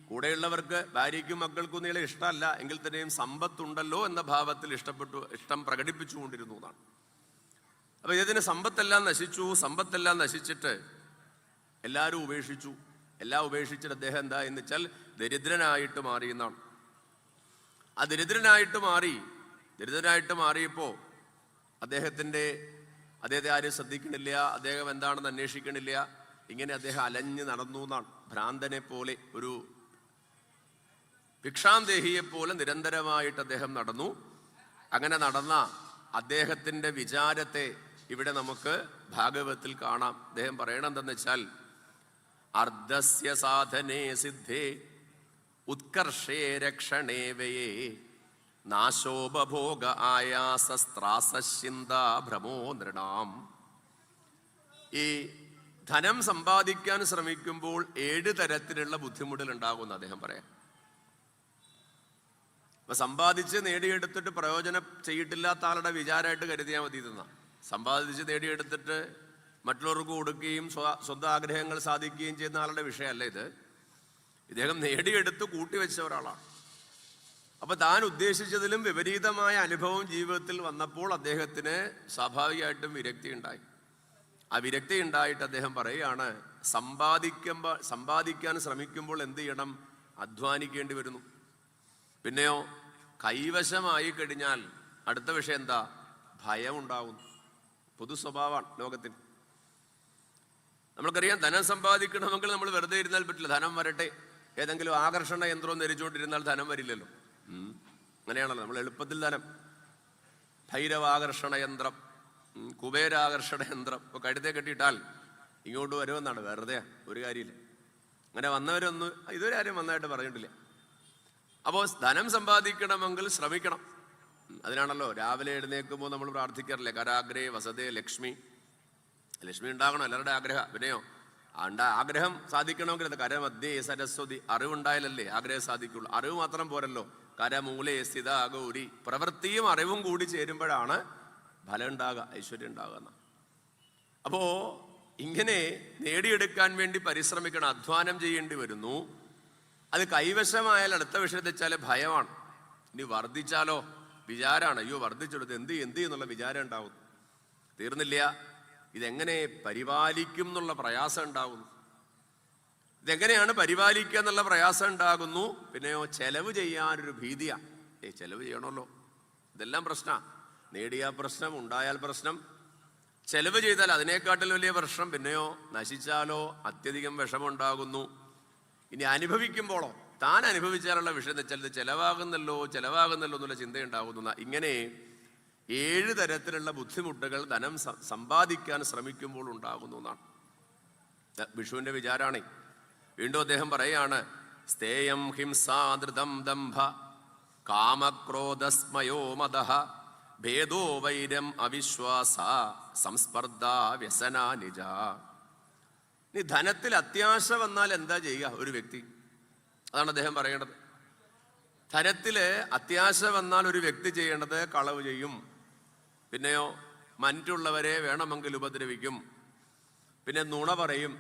കൂടെയുള്ളവർക്ക്, ഭാര്യയ്ക്കും മക്കൾക്കും നീളെ ഇഷ്ടമല്ല എങ്കിൽ തന്നെയും സമ്പത്തുണ്ടല്ലോ എന്ന ഭാവത്തിൽ ഇഷ്ടം പ്രകടിപ്പിച്ചുകൊണ്ടിരുന്നു എന്നാണ്. അപ്പൊ ഇതിന് സമ്പത്തെല്ലാം നശിച്ചിട്ട് എല്ലാവരും ഉപേക്ഷിച്ചു. എല്ലാം ഉപേക്ഷിച്ചിട്ട് അദ്ദേഹം എന്താ എന്ന് വെച്ചാൽ ദരിദ്രനായിട്ട് മാറി എന്നാണ്. ആ ദരിദ്രനായിട്ട് മാറിയപ്പോ അദ്ദേഹത്തെ ആരും ശ്രദ്ധിക്കണില്ല, അദ്ദേഹം എന്താണെന്ന് അന്വേഷിക്കണില്ല. ഇങ്ങനെ അദ്ദേഹം അലഞ്ഞു നടന്നു എന്നാണ്. ഭ്രാന്തനെ പോലെ, ഒരു ഭിക്ഷാന്തേഹിയെ പോലെ നിരന്തരമായിട്ട് അദ്ദേഹം നടന്നു. അങ്ങനെ നടന്ന അദ്ദേഹത്തിന്റെ വിചാരത്തെ ഇവിടെ നമുക്ക് ഭാഗവതത്തിൽ കാണാം. അദ്ദേഹം പറയണെന്തെന്ന് വെച്ചാൽ, അർദ്ധസ്യ സാധനേ സിദ്ധേ ഉത്കർഷേ രക്ഷണേ വ്യയേ നാശോപഭോഗ ആയാസസ്ത്രാസശ്ചിന്താ ഭ്രമോ നൃണാം. ഈ ധനം സമ്പാദിക്കാൻ ശ്രമിക്കുമ്പോൾ 7 തരത്തിലുള്ള ബുദ്ധിമുട്ടുകൾ ഉണ്ടാകുമെന്ന് അദ്ദേഹം പറയാം. അപ്പൊ സമ്പാദിച്ച് നേടിയെടുത്തിട്ട് പ്രയോജനം ചെയ്തിട്ടില്ലാത്ത ആളുടെ വിചാരമായിട്ട് കരുതിയാൽ മതി ഇതെന്ന. സമ്പാദിച്ച് നേടിയെടുത്തിട്ട് മറ്റുള്ളവർക്ക് കൊടുക്കുകയും സ്വന്തം ആഗ്രഹങ്ങൾ സാധിക്കുകയും ചെയ്യുന്ന ആളുടെ വിഷയമല്ല ഇത്. ഇദ്ദേഹം നേടിയെടുത്ത് കൂട്ടിവെച്ച ഒരാളാണ്. അപ്പൊ താൻ ഉദ്ദേശിച്ചതിലും വിപരീതമായ അനുഭവം ജീവിതത്തിൽ വന്നപ്പോൾ അദ്ദേഹത്തിന് സ്വാഭാവികമായിട്ടും വിരക്തി ഉണ്ടായി. ആ വിരക്തി ഉണ്ടായിട്ട് അദ്ദേഹം പറയുകയാണ്, സമ്പാദിക്കാൻ ശ്രമിക്കുമ്പോൾ എന്ത് ചെയ്യണം? അധ്വാനിക്കേണ്ടി വരുന്നു. പിന്നെയോ കൈവശമായി കഴിഞ്ഞാൽ അടുത്ത വിഷയം എന്താ? ഭയം ഉണ്ടാവുന്നു. പൊതു സ്വഭാവമാണ് ലോകത്തിന്. നമ്മൾക്കറിയാം, ധനം സമ്പാദിക്കണമെങ്കിൽ നമ്മൾ വെറുതെ ഇരുന്നാൽ പറ്റില്ല. ധനം വരട്ടെ, ഏതെങ്കിലും ആകർഷണ യന്ത്രം ധരിച്ചുകൊണ്ടിരുന്നാൽ ധനം വരില്ലല്ലോ. അങ്ങനെയാണല്ലോ നമ്മൾ എളുപ്പത്തിൽ ധനം. ഭൈരവാകർഷണ യന്ത്രം, കുബേരാകർഷണ യന്ത്രം ഒക്കെ കഴുത്തെ കെട്ടിയിട്ടാൽ ഇങ്ങോട്ട് വരുമെന്നാണ്. വെറുതെ ഒരു കാര്യമില്ല. അങ്ങനെ വന്നവരൊന്നും ഇതുവരെ ആരും വന്നായിട്ട് പറഞ്ഞിട്ടില്ല. അപ്പോൾ ധനം സമ്പാദിക്കണമെങ്കിൽ ശ്രമിക്കണം. അതിനാണല്ലോ രാവിലെ എഴുന്നേൽക്കുമ്പോൾ നമ്മൾ പ്രാർത്ഥിക്കാറില്ലേ, കരാഗ്രേ വസതേ ലക്ഷ്മി. ലക്ഷ്മി ഉണ്ടാകണം എല്ലാവരുടെ ആഗ്രഹം. പിന്നെയോ ആഗ്രഹം സാധിക്കണമെങ്കിൽ അത് കരമധ്യേ സരസ്വതി, അറിവുണ്ടായാലല്ലേ ആഗ്രഹം സാധിക്കുള്ളൂ. അറിവ് മാത്രം പോരല്ലോ, കരമൂലേ സ്ഥിത ഗൗരി. പ്രവൃത്തിയും അറിവും കൂടി ചേരുമ്പോഴാണ് ഫലം ഉണ്ടാകുക, ഐശ്വര്യം ഉണ്ടാകുക. അപ്പോ ഇങ്ങനെ നേടിയെടുക്കാൻ വേണ്ടി പരിശ്രമിക്കണം, അധ്വാനം ചെയ്യേണ്ടി വരുന്നു. അത് കൈവശമായാൽ അടുത്ത വിഷയത്തിൽ വെച്ചാൽ ഭയമാണ്. ഇനി വർദ്ധിച്ചാലോ വിചാരമാണ്, അയ്യോ വർദ്ധിച്ചെടുത്ത് എന്ത് എന്നുള്ള വിചാരം ഉണ്ടാവും. തീർന്നില്ല, ഇതെങ്ങനെ പരിപാലിക്കും എന്നുള്ള പ്രയാസം ഉണ്ടാകുന്നു. ഇതെങ്ങനെയാണ് പരിപാലിക്കുക എന്നുള്ള പ്രയാസം ഉണ്ടാകുന്നു. പിന്നെയോ ചെലവ് ചെയ്യാനൊരു ഭീതിയാ. ചെലവ് ചെയ്യണമല്ലോ, ഇതെല്ലാം പ്രശ്നമാണ്. നേടിയാൽ പ്രശ്നം, ഉണ്ടായാൽ പ്രശ്നം, ചെലവ് ചെയ്താൽ അതിനേക്കാട്ടിൽ വലിയ പ്രശ്നം. പിന്നെയോ നശിച്ചാലോ അത്യധികം വിഷമുണ്ടാകുന്നു. ഇനി അനുഭവിക്കുമ്പോഴോ താൻ അനുഭവിച്ചാലുള്ള വിഷയം എന്ന് വെച്ചാൽ ഇത് ചെലവാകുന്നല്ലോ എന്നുള്ള ചിന്തയുണ്ടാകുന്ന. ഇങ്ങനെ 7 തരത്തിലുള്ള ബുദ്ധിമുട്ടുകൾ ധനം സമ്പാദിക്കാൻ ശ്രമിക്കുമ്പോൾ ഉണ്ടാകുന്നു എന്നാണ് വിഷുവിന്റെ വിചാരാണേ. വീണ്ടും അദ്ദേഹം പറയാണ്, സ്ഥേയം ഹിംസാധൃതം ദംഭ കാമക്രോധസ്മയോ മദഃ ഭേദോ വൈരം അവിശ്വാസ സംസ്പർദ്ധ വ്യസന നിജ. ഇനി ധനത്തിൽ അത്യാശ വന്നാൽ എന്താ ചെയ്യുക ഒരു വ്യക്തി? അതാണ് അദ്ദേഹം പറയേണ്ടത്. ധനത്തില് അത്യാശ വന്നാൽ ഒരു വ്യക്തി ചെയ്യേണ്ടത് കളവ് ചെയ്യും. പിന്നെയോ മറ്റുള്ളവരെ വേണമെങ്കിൽ ഉപദ്രവിക്കും. പിന്നെ നുണ പറയും.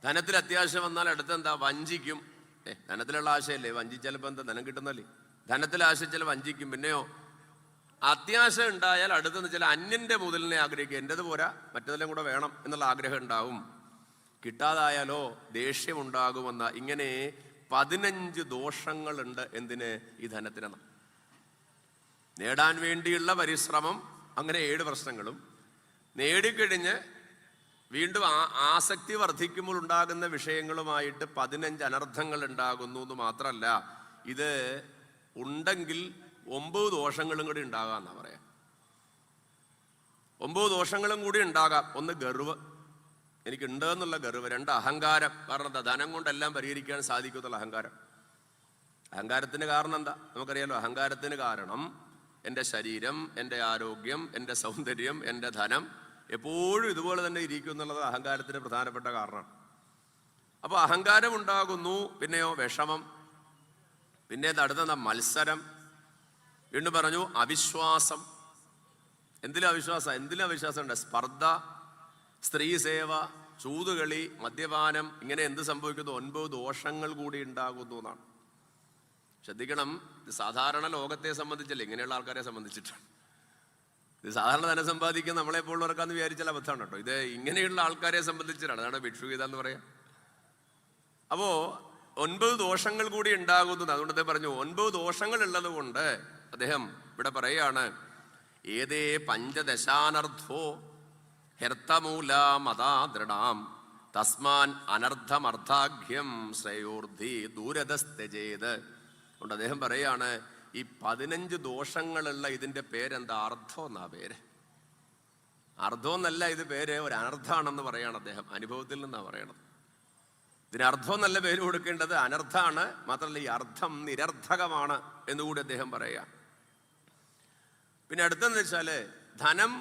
ധനത്തിൽ അത്യാശ വന്നാൽ അടുത്തെന്താ? വഞ്ചിക്കും. ധനത്തിലുള്ള ആശയല്ലേ, വഞ്ചിച്ചാലിപ്പോൾ എന്താ ധനം കിട്ടുന്നല്ലേ? ധനത്തിൽ ആശിച്ചാൽ വഞ്ചിക്കും. പിന്നെയോ അത്യാശ ഉണ്ടായാൽ അടുത്തെന്ന് വെച്ചാൽ അന്യന്റെ മുതലിനെ ആഗ്രഹിക്കുക, എൻ്റെത് പോരാ മറ്റേതെല്ലാം കൂടെ വേണം എന്നുള്ള ആഗ്രഹം ഉണ്ടാവും. കിട്ടാതായാലോ ദേഷ്യമുണ്ടാകുമെന്ന. ഇങ്ങനെ 15 ദോഷങ്ങളുണ്ട് എന്തിന്? ഈ ധനത്തിന്. നേടാൻ വേണ്ടിയുള്ള പരിശ്രമം, അങ്ങനെ 7 പ്രശ്നങ്ങളും. നേടിക്കഴിഞ്ഞ് വീണ്ടും ആസക്തി വർദ്ധിക്കുമ്പോൾ ഉണ്ടാകുന്ന വിഷയങ്ങളുമായിട്ട് 15 അനർത്ഥങ്ങൾ ഉണ്ടാകുന്നു എന്ന് മാത്രമല്ല, ഇത് ഉണ്ടെങ്കിൽ 9 ദോഷങ്ങളും കൂടി ഉണ്ടാകാമെന്നാ പറയാം. 9 ദോഷങ്ങളും കൂടി ഉണ്ടാകാം. ഒന്ന് ഗർവ്, എനിക്കുണ്ട് എന്നുള്ള ഗർവ്. 2 അഹങ്കാരം. കാരണം എന്താ? ധനം കൊണ്ടെല്ലാം പരിഹരിക്കാൻ സാധിക്കുന്നുള്ള അഹങ്കാരം. അഹങ്കാരത്തിന് കാരണം എന്താ നമുക്കറിയാലോ. അഹങ്കാരത്തിന് കാരണം എൻ്റെ ശരീരം, എൻ്റെ ആരോഗ്യം, എൻ്റെ സൗന്ദര്യം, എൻ്റെ ധനം എപ്പോഴും ഇതുപോലെ തന്നെ ഇരിക്കും എന്നുള്ളത് അഹങ്കാരത്തിന് പ്രധാനപ്പെട്ട കാരണമാണ്. അപ്പോൾ അഹങ്കാരം ഉണ്ടാകുന്നു. പിന്നെയോ വിഷമം. പിന്നെ അടുത്ത മത്സരം. വീണ്ടും പറഞ്ഞു അവിശ്വാസം. എന്തിലും അവിശ്വാസം ഉണ്ട്? സ്പർദ്ധ, സ്ത്രീ സേവ, ചൂതുകളി, മദ്യപാനം. ഇങ്ങനെ എന്ത് സംഭവിക്കുന്നു? 9 ദോഷങ്ങൾ കൂടി ഉണ്ടാകുന്നു എന്നാണ്. ശ്രദ്ധിക്കണം, ഇത് സാധാരണ ലോകത്തെ സംബന്ധിച്ചല്ല, ഇങ്ങനെയുള്ള ആൾക്കാരെ സംബന്ധിച്ചിട്ടാണ്. ഇത് സാധാരണ ധനം സമ്പാദിക്കാൻ നമ്മളെപ്പോഴുള്ളവർക്കാന്ന് വിചാരിച്ചാൽ അബദ്ധമാണ് കേട്ടോ. ഇത് ഇങ്ങനെയുള്ള ആൾക്കാരെ സംബന്ധിച്ചിട്ടാണ്. അതാണ് ഭിക്ഷുഗീത എന്ന് പറയാം. അപ്പോ 9 ദോഷങ്ങൾ കൂടി ഉണ്ടാകുന്നത്. അതുകൊണ്ട് അദ്ദേഹം പറഞ്ഞു 9 ദോഷങ്ങൾ ഉള്ളത് കൊണ്ട് അദ്ദേഹം ഇവിടെ പറയാണ്, ഏതേ പഞ്ചദശാനർദ്ധോ ഹെർത്തമൂല മതാദൃഢാം തസ്മാൻ അനർത്ഥമർത്ഥാഖ്യം ശ്രയോർദ്ധി ദൂരതസ്തജേത്. അതുകൊണ്ട് അദ്ദേഹം പറയാണ്, ഈ 15 ദോഷങ്ങളുള്ള ഇതിന്റെ പേരെന്താ? അർത്ഥം എന്നാ പേര്. അർത്ഥം എന്നല്ല ഇത് പേര്, ഒരു അനർത്ഥാണെന്ന് പറയാണ് അദ്ദേഹം. അനുഭവത്തിൽ നിന്നാ പറയണത്. ഇതിന് അർത്ഥം നല്ല പേര് കൊടുക്കേണ്ടത് അനർത്ഥാണ്. മാത്രമല്ല ഈ അർത്ഥം നിരർത്ഥകമാണ് എന്നുകൂടി അദ്ദേഹം പറയാം. പിന്നെ അടുത്തെന്ന് വെച്ചാല് ധനം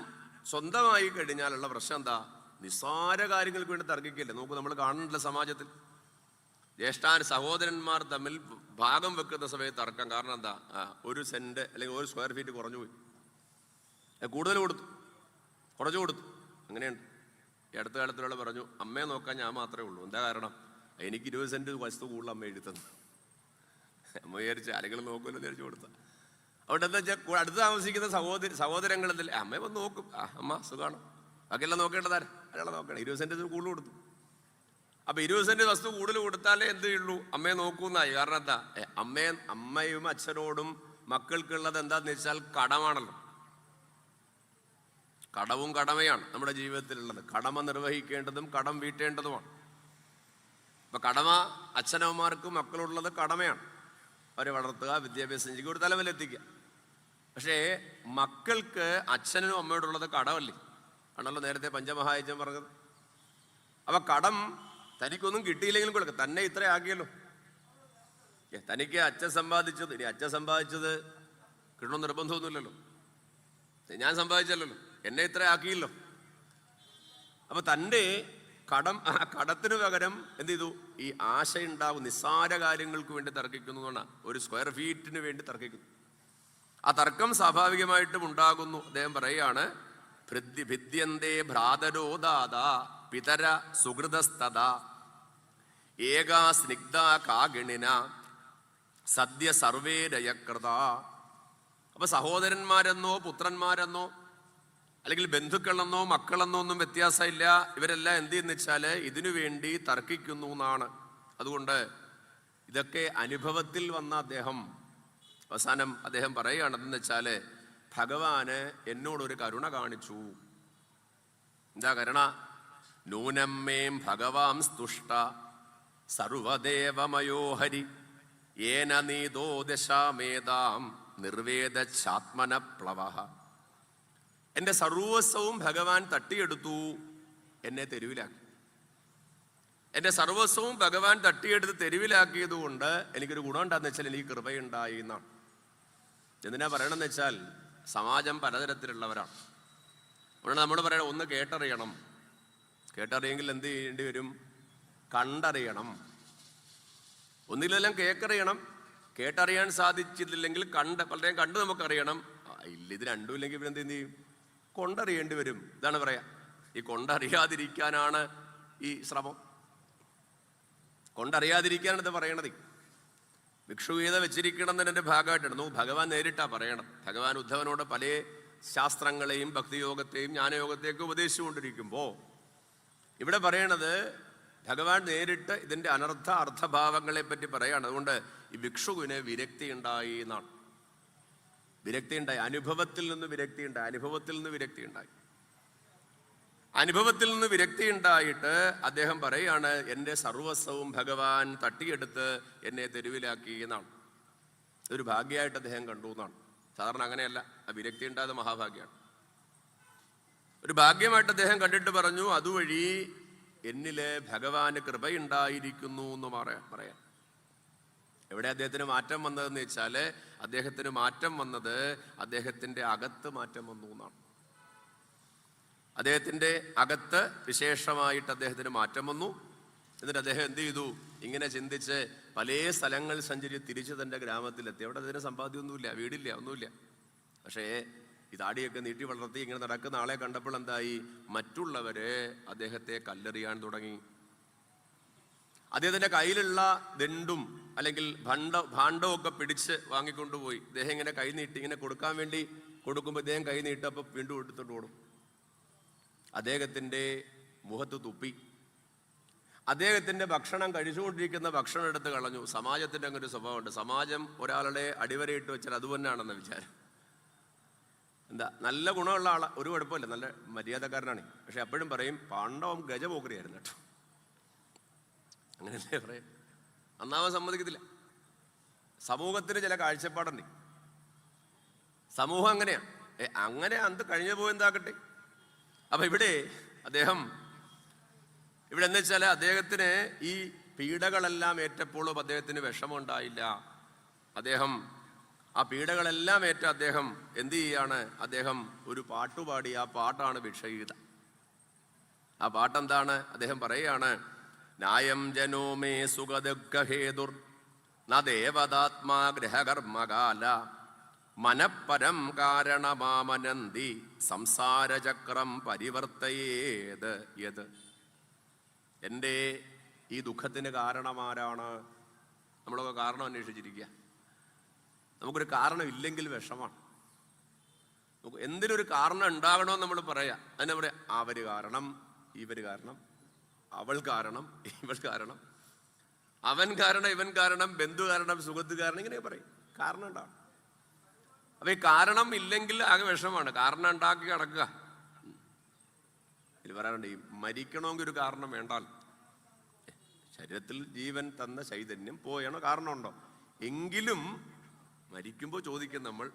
സ്വന്തമായി കഴിഞ്ഞാലുള്ള പ്രശ്നം എന്താ? നിസ്സാര കാര്യങ്ങൾക്ക് വേണ്ടി തർക്കിക്കില്ല. നോക്കൂ, നമ്മൾ കാണുന്നില്ല സമാജത്തിൽ സഹോദരന്മാർ തമ്മിൽ ഭാഗം വെക്കുന്ന സമയത്ത് തർക്കം. കാരണം എന്താ? 1 സെന്റ് അല്ലെങ്കിൽ 1 സ്ക്വയർ ഫീറ്റ് കുറഞ്ഞു പോയി, കൂടുതൽ കൊടുത്തു, കുറച്ചു കൊടുത്തു. അങ്ങനെയുണ്ട്. ഈ അടുത്ത കാലത്തിലുള്ള പറഞ്ഞു, അമ്മയെ നോക്കാൻ ഞാൻ മാത്രമേ ഉള്ളൂ. എന്താ കാരണം? എനിക്ക് 20 സെന്റ് വസ്തു കൂടുതൽ അമ്മ എഴുതി തന്നു. അമ്മ വിചാരിച്ച് ആരെങ്കിലും നോക്കുമല്ലോ വിചാരിച്ചു കൊടുത്ത. അതുകൊണ്ട് എന്താ വെച്ചാൽ അടുത്ത് താമസിക്കുന്ന സഹോദരങ്ങൾ എന്തില്ല, അമ്മയെ വന്ന് നോക്കും. അമ്മ സുഖമാണോ? ബാക്കിയെല്ലാം നോക്കേണ്ടതാരാ? അയാളെ നോക്കണം. 20 സെന്റ് കൂടുതൽ കൊടുത്തു. അപ്പൊ 20 സെന്റ് വസ്തു കൂടുതൽ കൊടുത്താലേ എന്ത് ഉള്ളൂ? അമ്മയെ നോക്കൂന്നായി. കാരണം എന്താ? അമ്മയും അച്ഛനോടും മക്കൾക്കുള്ളത് എന്താന്ന് വെച്ചാൽ കടമാണല്ലോ. കടവും കടമയാണ് നമ്മുടെ ജീവിതത്തിലുള്ളത്. കടമ നിർവഹിക്കേണ്ടതും കടം വീട്ടേണ്ടതുമാണ്. അപ്പൊ കടമ അച്ഛനമ്മമാർക്ക് മക്കളുള്ളത് കടമയാണ്. അവരെ വളർത്തുക, വിദ്യാഭ്യാസം ചെയ്യുക, ഒരു തലവലെത്തിക്കുക. പക്ഷേ മക്കൾക്ക് അച്ഛനും അമ്മയോടുള്ളത് കടമല്ലേ? ആണല്ലോ നേരത്തെ പഞ്ചമഹായജ്ഞം പറഞ്ഞത്. അപ്പൊ കടം തനിക്കൊന്നും കിട്ടിയില്ലെങ്കിലും കൊടുക്കുക. തന്നെ ഇത്ര ആക്കിയല്ലോ. തനിക്ക് അച്ഛൻ സമ്പാദിച്ചത്, ഇനി അച്ഛൻ സമ്പാദിച്ചത് കിട്ടണമെന്ന് നിർബന്ധമൊന്നുമില്ലല്ലോ. ഞാൻ സമ്പാദിച്ചല്ലോ, എന്നെ ഇത്ര ആക്കിയല്ലോ. അപ്പൊ തൻ്റെ കടത്തിന് പകരം എന്ത് ചെയ്തു? ഈ ആശയുണ്ടാവും. നിസ്സാര കാര്യങ്ങൾക്ക് വേണ്ടി തർക്കിക്കുന്നു എന്നാണ്. 1 സ്ക്വയർ ഫീറ്റിന് വേണ്ടി തർക്കിക്കുന്നു. ആ തർക്കം സ്വാഭാവികമായിട്ടും ഉണ്ടാകുന്നു. അദ്ദേഹം പറയുകയാണ്, ഭിദ്യന്തേ ഭ്രാതരോ ദാദാ പിതര സുഹൃതസ്തദാ ഏകാ സ്നിഗ്ധ കാഗിണിന സദ്യ സർവേരയകൃത. അപ്പൊ സഹോദരന്മാരെന്നോ പുത്രന്മാരെന്നോ അല്ലെങ്കിൽ ബന്ധുക്കളെന്നോ മക്കളെന്നോ ഒന്നും വ്യത്യാസമില്ല. ഇവരെല്ലാം എന്ത് ചെയ്യുന്ന വെച്ചാല് ഇതിനു വേണ്ടി തർക്കിക്കുന്നു എന്നാണ്. അതുകൊണ്ട് ഇതൊക്കെ അനുഭവത്തിൽ വന്ന അദ്ദേഹം അവസാനം അദ്ദേഹം പറയുകയാണെന്ന് വെച്ചാല് ഭഗവാന് എന്നോടൊരു കരുണ കാണിച്ചു. എന്താ കരുണ? നൂനം മേം ഭഗവാൻ സ്തുഷ്ട സർവദേവമയോ ഹരി ഏന നീതോ ദശാമേതാം നിർവേദാത്മന പ്ലവഃ. എൻ്റെ സർവസ്വവും ഭഗവാൻ തട്ടിയെടുത്തു, എന്നെ തെരുവിലാക്കി. എൻ്റെ സർവസ്വവും ഭഗവാൻ തട്ടിയെടുത്ത് തെരുവിലാക്കിയത് കൊണ്ട് എനിക്കൊരു ഗുണം ഉണ്ടാന്ന് വെച്ചാൽ എനിക്ക് കൃപയുണ്ടായി എന്നാണ്. എന്തിനാ പറയണമെന്ന് വെച്ചാൽ സമാജം പലതരത്തിലുള്ളവരാണ്. അതുകൊണ്ട് നമ്മൾ പറയണം, ഒന്ന് കേട്ടറിയണം. കേട്ടറിയെങ്കിൽ എന്ത് ചെയ്യേണ്ടി വരും? കണ്ടറിയണം. ഒന്നിലെല്ലാം കേക്കറിയണം. കേട്ടറിയാൻ സാധിച്ചിട്ടില്ലെങ്കിൽ പലരെയും കണ്ട് നമുക്കറിയണം. ഇല്ല, ഇത് രണ്ടും ഇല്ലെങ്കിൽ പിന്നെ എന്ത് ചെയ്യും? കൊണ്ടറിയേണ്ടി വരും. ഇതാണ് പറയാ. ഈ കൊണ്ടറിയാതിരിക്കാനാണ് ഈ ശ്രമം. കൊണ്ടറിയാതിരിക്കാനാണ് ഇത് പറയണത്. ഭിക്ഷുഗീത വെച്ചിരിക്കണം എന്നതിൻ്റെ ഭാഗമായിട്ടാണ്. ഭഗവാൻ നേരിട്ടാ പറയണം. ഭഗവാൻ ഉദ്ധവനോട് പല ശാസ്ത്രങ്ങളെയും ഭക്തിയോഗത്തെയും ജ്ഞാനയോഗത്തെയൊക്കെ ഉപദേശിച്ചുകൊണ്ടിരിക്കുമ്പോൾ ഇവിടെ പറയണത് ഭഗവാൻ നേരിട്ട് ഇതിൻ്റെ അർത്ഥഭാവങ്ങളെ പറ്റി പറയാണ്. അതുകൊണ്ട് ഈ ഭിക്ഷുവിന് വിരക്തി ഉണ്ടായി എന്നാണ്. വിരക്തി ഉണ്ടായി, അനുഭവത്തിൽ നിന്ന് വിരക്തി ഉണ്ടായി. അനുഭവത്തിൽ നിന്ന് വിരക്തി ഉണ്ടായിട്ട് അദ്ദേഹം പറയാണ്, എൻ്റെ സർവസ്വവും ഭഗവാൻ തട്ടിയെടുത്ത് എന്നെ തെരുവിലാക്കി എന്നാണ്. ഒരു ഭാഗ്യമായിട്ട് അദ്ദേഹം കണ്ടു എന്നാണ്. സാധാരണ അങ്ങനെയല്ല. ആ വിരക്തി ഉണ്ടായത് മഹാഭാഗ്യമാണ്. ഒരു ഭാഗ്യമായിട്ട് അദ്ദേഹം കണ്ടിട്ട് പറഞ്ഞു, അതുവഴി എന്നില് ഭഗവാന് കൃപയുണ്ടായിരിക്കുന്നു എന്ന് പറയാം. എവിടെ അദ്ദേഹത്തിന് മാറ്റം വന്നതെന്ന് വെച്ചാല് അദ്ദേഹത്തിന് മാറ്റം വന്നത് അദ്ദേഹത്തിന്റെ അകത്ത് മാറ്റം വന്നു എന്നാണ്. അദ്ദേഹത്തിന്റെ അകത്ത് വിശേഷമായിട്ട് അദ്ദേഹത്തിന് മാറ്റം വന്നു. എന്നിട്ട് അദ്ദേഹം എന്ത് ചെയ്തു? ഇങ്ങനെ ചിന്തിച്ച് പല സ്ഥലങ്ങൾ സഞ്ചരിച്ച് തിരിച്ച് തൻ്റെ ഗ്രാമത്തിലെത്തി. അവിടെ അതിന് സമ്പാദ്യമൊന്നുമില്ല, വീടില്ല, ഒന്നുമില്ല. പക്ഷേ ഈ താടിയൊക്കെ നീട്ടി വളർത്തി ഇങ്ങനെ നടക്കുന്ന ആളെ കണ്ടപ്പോൾ എന്തായി? മറ്റുള്ളവര് അദ്ദേഹത്തെ കല്ലെറിയാൻ തുടങ്ങി. അദ്ദേഹത്തിന്റെ കയ്യിലുള്ള ദണ്ടും അല്ലെങ്കിൽ ഭാണ്ഡവും ഒക്കെ പിടിച്ച് വാങ്ങിക്കൊണ്ടുപോയി. ഇദ്ദേഹം ഇങ്ങനെ കൈ നീട്ടി ഇങ്ങനെ കൊടുക്കാൻ വേണ്ടി കൊടുക്കുമ്പോൾ ഇദ്ദേഹം കൈ നീട്ടപ്പോൾ വീണ്ടും എടുത്തോണ്ട് ഓടും. അദ്ദേഹത്തിന്റെ മുഖത്ത് തുപ്പി. അദ്ദേഹത്തിന്റെ ഭക്ഷണം കഴിച്ചുകൊണ്ടിരിക്കുന്ന ഭക്ഷണം എടുത്ത് കളഞ്ഞു. സമാജത്തിന്റെ അങ്ങനെ ഒരു സ്വഭാവമുണ്ട്. സമാജം ഒരാളുടെ അടിവരയിട്ട് വെച്ചാൽ അതുതന്നെയാണെന്ന വിചാരം. എന്താ, നല്ല ഗുണമുള്ള ആളാ, ഒരു കുഴപ്പമില്ല, നല്ല മര്യാദക്കാരനാണ്. പക്ഷെ അപ്പോഴും പറയും പാണ്ഡവം ഗജപോക്രിയായിരുന്നു കേട്ടോ. അങ്ങനെയല്ലേ പറയും? നന്നാവാൻ സമ്മതിക്കത്തില്ല. സമൂഹത്തിന് ചില കാഴ്ചപ്പാടുണ്ട്. സമൂഹം അങ്ങനെയാണ്. അങ്ങനെ അന്ത് കഴിഞ്ഞു പോയെന്താക്കട്ടെ. അപ്പൊ ഇവിടെ എന്താ വെച്ചാൽ അദ്ദേഹത്തിന് ഈ പീഡകളെല്ലാം ഏറ്റപ്പോഴും അദ്ദേഹത്തിന് വിഷമമുണ്ടായില്ല. അദ്ദേഹം ആ പീഡകളെല്ലാം ഏറ്റ അദ്ദേഹം എന്ത് ചെയ്യാണ്? അദ്ദേഹം ഒരു പാട്ടുപാടി. ആ പാട്ടാണ് ഭിക്ഷഗീത. ആ പാട്ടെന്താണ്? അദ്ദേഹം പറയുകയാണ്, നായം ജനോമേ സുഖദുഃഖഹേതുർ ന ദേവതാത്മാ ഗ്രഹകർമ്മകാല മനഃപരം കാരണമാമനന്തി സംസാരചക്രം പരിവർത്തയേത് യത്. എൻ്റെ ഈ ദുഃഖത്തിന് കാരണമാരാണ്? നമ്മളൊക്കെ കാരണം അന്വേഷിച്ചിരിക്കുക. നമുക്കൊരു കാരണം ഇല്ലെങ്കിൽ വിഷമാണ്. നമുക്ക് എന്തിനൊരു കാരണം ഉണ്ടാകണമെന്ന് നമ്മൾ പറയാം. അതിനെ പറയാം, അവര് കാരണം, ഇവര് കാരണം, അവൾ കാരണം, ഇവൾ കാരണം, അവൻ കാരണം, ഇവൻ കാരണം, ബന്ധു കാരണം, സുഹൃത്ത് കാരണം, ഇങ്ങനെ പറയും. കാരണം ഉണ്ടാവും. അപ്പൊ ഈ കാരണം ഇല്ലെങ്കിൽ ആകെ വിഷമാണ്. കാരണം ഉണ്ടാക്കി കിടക്കുക. ഇത് പറയാറുണ്ട്, ഈ മരിക്കണമെങ്കിൽ ഒരു കാരണം വേണ്ടാൽ. ശരീരത്തിൽ ജീവൻ തന്ന ചൈതന്യം പോയണോ കാരണമുണ്ടോ? എങ്കിലും മരിക്കുമ്പോൾ ചോദിക്കും നമ്മൾ,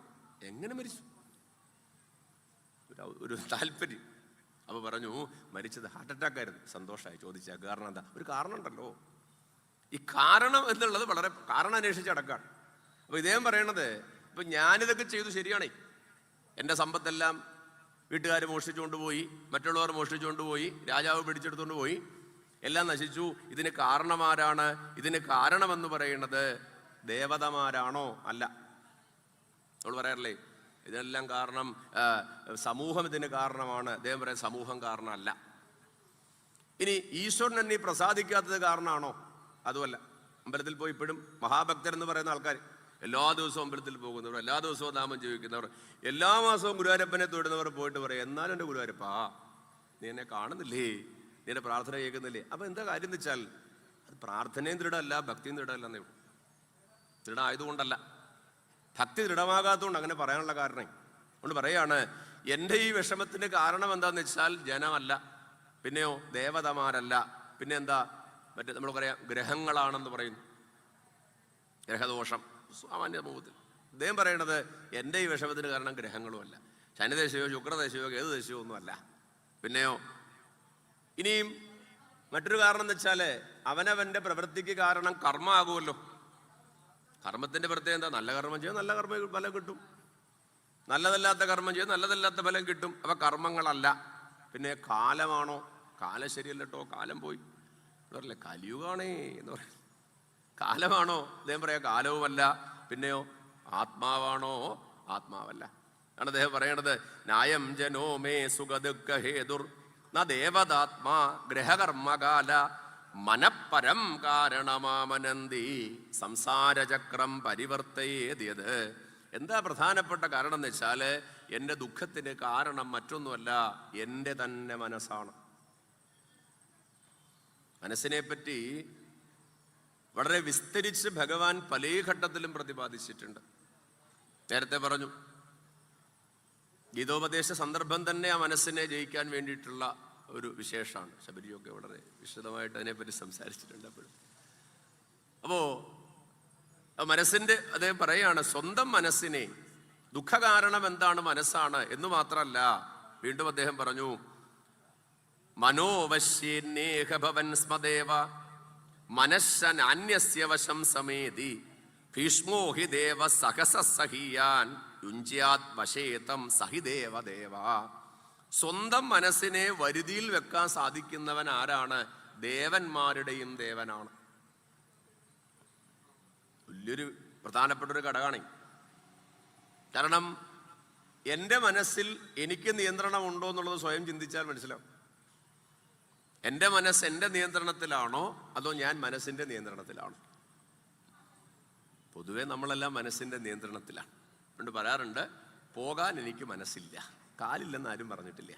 എങ്ങനെ മരിച്ചു? ഒരു താല്പര്യം. അപ്പൊ പറഞ്ഞു, മരിച്ചത് ഹാർട്ട് അറ്റാക്ക് ആയിരുന്നു. സന്തോഷമായി ചോദിച്ച കാരണം എന്താ? ഒരു കാരണം ഉണ്ടല്ലോ. ഈ കാരണം എന്നുള്ളത് വളരെ കാരണം അന്വേഷിച്ച് അടക്കാണ്. അപ്പൊ ഇദ്ദേഹം പറയണത്, ഇപ്പൊ ഞാനിതൊക്കെ ചെയ്തു ശരിയാണേ. എൻ്റെ സമ്പത്തെല്ലാം വീട്ടുകാർ മോഷ്ടിച്ചുകൊണ്ട് പോയി, മറ്റുള്ളവർ മോഷ്ടിച്ചുകൊണ്ട് പോയി, രാജാവ് പിടിച്ചെടുത്തുകൊണ്ട് പോയി, എല്ലാം നശിച്ചു. ഇതിന് കാരണമാരാണ്? ഇതിന് കാരണമെന്ന് പറയുന്നത് ദേവതമാരാണോ? അല്ല. നമ്മൾ പറയാറില്ലേ, ഇതിനെല്ലാം കാരണം സമൂഹം ഇതിന് കാരണമാണ്. അദ്ദേഹം പറയാം, സമൂഹം കാരണമല്ല. ഇനി ഈശ്വരൻ എന്നെ പ്രസാദിക്കാത്തത് കാരണമാണോ? അതുമല്ല. അമ്പലത്തിൽ പോയി ഇപ്പോഴും മഹാഭക്തരെന്ന് പറയുന്ന ആൾക്കാർ എല്ലാ ദിവസവും അമ്പലത്തിൽ പോകുന്നവർ, എല്ലാ ദിവസവും നാമം ജീവിക്കുന്നവർ, എല്ലാ മാസവും ഗുരുവായൂരപ്പനെ തൊടുന്നവർ പോയിട്ട് പറയും, എന്നാലും എൻ്റെ ഗുരുവായൂരപ്പാ നീ എന്നെ കാണുന്നില്ലേ, നീ എൻ്റെ പ്രാർത്ഥന കേൾക്കുന്നില്ലേ? അപ്പം എന്താ കാര്യം എന്ന് വെച്ചാൽ അത് പ്രാർത്ഥനയും ദൃഢമല്ല, ഭക്തിയും ദൃഢമല്ലെന്നേ ഉള്ളൂ. ദൃഢമായതുകൊണ്ടല്ല, ഭക്തി ദൃഢമാകാത്തതുകൊണ്ട് അങ്ങനെ പറയാനുള്ള കാരണം. അതുകൊണ്ട് പറയാണ്, എൻ്റെ ഈ വിഷമത്തിന് കാരണം എന്താന്ന് വെച്ചാൽ ജനമല്ല, പിന്നെയോ ദേവതമാരല്ല, പിന്നെ എന്താ മറ്റേ നമ്മൾ പറയാം ഗ്രഹങ്ങളാണെന്ന് പറയുന്നു, ഗ്രഹദോഷം സാമാന്യ സമൂഹത്തിൽ. അദ്ദേഹം പറയണത് എൻ്റെ ഈ വിഷമത്തിന് കാരണം ഗ്രഹങ്ങളുമല്ല, ശനിദേശയോ ശുക്രദേശയോ ഏത് ദേശയോ ഒന്നുമല്ല. പിന്നെയോ ഇനിയും മറ്റൊരു കാരണം എന്ന് വെച്ചാൽ അവനവൻ്റെ പ്രവൃത്തിക്ക് കാരണം കർമ്മമാകുമല്ലോ. കർമ്മത്തിൻ്റെ പ്രത്യേകം എന്താ? നല്ല കർമ്മം ചെയ്യും നല്ല ഫലം കിട്ടും, നല്ലതല്ലാത്ത കർമ്മം ചെയ്യും നല്ലതല്ലാത്ത ഫലം കിട്ടും. അപ്പം കർമ്മങ്ങളല്ല. പിന്നെ കാലമാണോ? കാലം ശരിയല്ല കേട്ടോ, കാലം പോയി എന്ന് പറയില്ലേ, കലിയുഗാണേ എന്ന് പറയും. കാലമാണോ? അദ്ദേഹം പറയാം കാലവുമല്ല. പിന്നെയോ ആത്മാവാണോ? ആത്മാവല്ല. ആണ് അദ്ദേഹം പറയണത്, ന്യായം ജനോ മേ സുഖദുഃഖ ഹേതുർ ന ദേവതാത്മാ ഗ്രഹകർമ്മകാല മനഃപരം കാരണമാമനന്തി സംസാരചക്രം പരിവർത്തയേത്. എന്താ പ്രധാനപ്പെട്ട കാരണം എന്ന് വെച്ചാൽ എൻ്റെ ദുഃഖത്തിന് കാരണം മറ്റൊന്നുമല്ല, എൻ്റെ തന്നെ മനസ്സാണ്. മനസ്സിനെ പറ്റി വളരെ വിസ്തരിച്ച് ഭഗവാൻ പല ഘട്ടത്തിലും പ്രതിപാദിച്ചിട്ടുണ്ട്. നേരത്തെ പറഞ്ഞു, ഗീതോപദേശ സന്ദർഭം തന്നെ ആ മനസ്സിനെ ജയിക്കാൻ വേണ്ടിയിട്ടുള്ള ഒരു വിശേഷമാണ്. ശബരിയൊക്കെ വളരെ വിശദമായിട്ട് അതിനെപ്പറ്റി സംസാരിച്ചിട്ടുണ്ട്. അപ്പോൾ മനസ്സിൻ്റെ അദ്ദേഹം പറയുകയാണ്, സ്വന്തം മനസ്സിനെ, ദുഃഖകാരണം എന്താണ്? മനസ്സാണ് എന്ന് മാത്രമല്ല, വീണ്ടും അദ്ദേഹം പറഞ്ഞു, മനോവശ്യേന്നേഹഭവൻ സ്മദേവ മനശ്ശനാന്യസ്യ വശം സമേതി ഭീഷ്മോ ഹി ദേവ സഹസഹീയാൻ യുഞ്ജ്യാത് വശേതം സഹിദേവദേവ. സ്വന്തം മനസ്സിനെ വരുതിയിൽ വെക്കാൻ സാധിക്കുന്നവൻ ആരാണ്? ദേവന്മാരുടെയും ദേവനാണ്. വലിയൊരു പ്രധാനപ്പെട്ട ഒരു ഘടകമാണ്. കാരണം എൻ്റെ മനസ്സിൽ എനിക്ക് നിയന്ത്രണം ഉണ്ടോ എന്നുള്ളത് സ്വയം ചിന്തിച്ചാൽ മനസ്സിലാവും. എൻ്റെ മനസ്സ് എൻ്റെ നിയന്ത്രണത്തിലാണോ അതോ ഞാൻ മനസ്സിൻ്റെ നിയന്ത്രണത്തിലാണോ? പൊതുവെ നമ്മളെല്ലാം മനസ്സിൻ്റെ നിയന്ത്രണത്തിലാണ്. അതുകൊണ്ട് പറയാറുണ്ട്, പോകാൻ എനിക്ക് മനസ്സില്ല, കാലില്ലെന്ന് ആരും പറഞ്ഞിട്ടില്ല.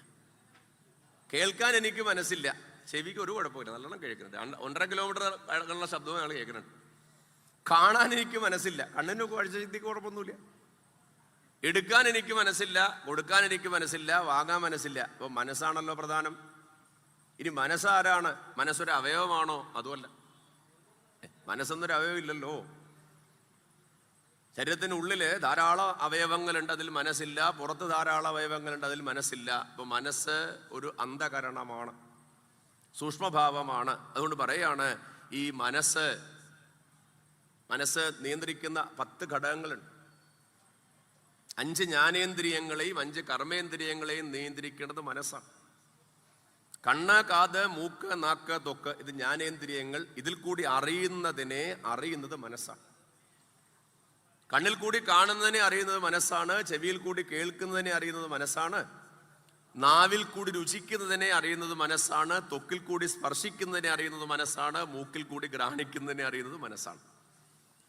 കേൾക്കാൻ എനിക്ക് മനസ്സില്ല, ചെവിക്ക് ഒരു കുഴപ്പമില്ല, നല്ലോണം കേൾക്കുന്നുണ്ട്, 1.5 കിലോമീറ്റർ ഉള്ള ശബ്ദവും അയാൾ കേൾക്കുന്നുണ്ട്. കാണാൻ എനിക്ക് മനസ്സില്ല, കണ്ണിന് കാഴ്ചശക്തിക്ക് കുഴപ്പമൊന്നുമില്ല. എടുക്കാൻ എനിക്ക് മനസ്സില്ല, കൊടുക്കാൻ എനിക്ക് മനസ്സില്ല, വാങ്ങാൻ മനസ്സില്ല. അപ്പോൾ മനസ്സാണല്ലോ പ്രധാനം. ഇനി മനസ്സാരാണ്? മനസ്സൊരു അവയവമാണോ? അതുമല്ല. മനസ്സൊന്നൊരു അവയവം ഇല്ലല്ലോ. ശരീരത്തിനുള്ളില് ധാരാളം അവയവങ്ങളുണ്ട്, അതിൽ മനസ്സില്ല. പുറത്ത് ധാരാളം അവയവങ്ങളുണ്ട്, അതിൽ മനസ്സില്ല. അപ്പൊ മനസ്സ് ഒരു അന്ധകരണമാണ്, സൂക്ഷ്മഭാവമാണ്. അതുകൊണ്ട് പറയാണ്, ഈ മനസ്സ് നിയന്ത്രിക്കുന്ന 10 ഘടകങ്ങളുണ്ട്. 5 ജ്ഞാനേന്ദ്രിയങ്ങളെയും 5 കർമ്മേന്ദ്രിയങ്ങളെയും നിയന്ത്രിക്കുന്നത് മനസ്സാണ്. കണ്ണ്, കാത്, മൂക്ക്, നാക്ക്, ത്വക്ക്, ഇത് ജ്ഞാനേന്ദ്രിയങ്ങൾ. ഇതിൽ കൂടി അറിയുന്നത് മനസ്സാണ്. കണ്ണിൽ കൂടി കാണുന്നതിനെ അറിയുന്നത് മനസ്സാണ്, ചെവിയിൽ കൂടി കേൾക്കുന്നതിനെ അറിയുന്നത് മനസ്സാണ്, നാവിൽ കൂടി രുചിക്കുന്നതിനെ അറിയുന്നത് മനസ്സാണ്, ത്വക്കിൽ കൂടി സ്പർശിക്കുന്നതിനെ അറിയുന്നത് മനസ്സാണ്, മൂക്കിൽ കൂടി ഘ്രാണിക്കുന്നതിനെ അറിയുന്നത് മനസ്സാണ്.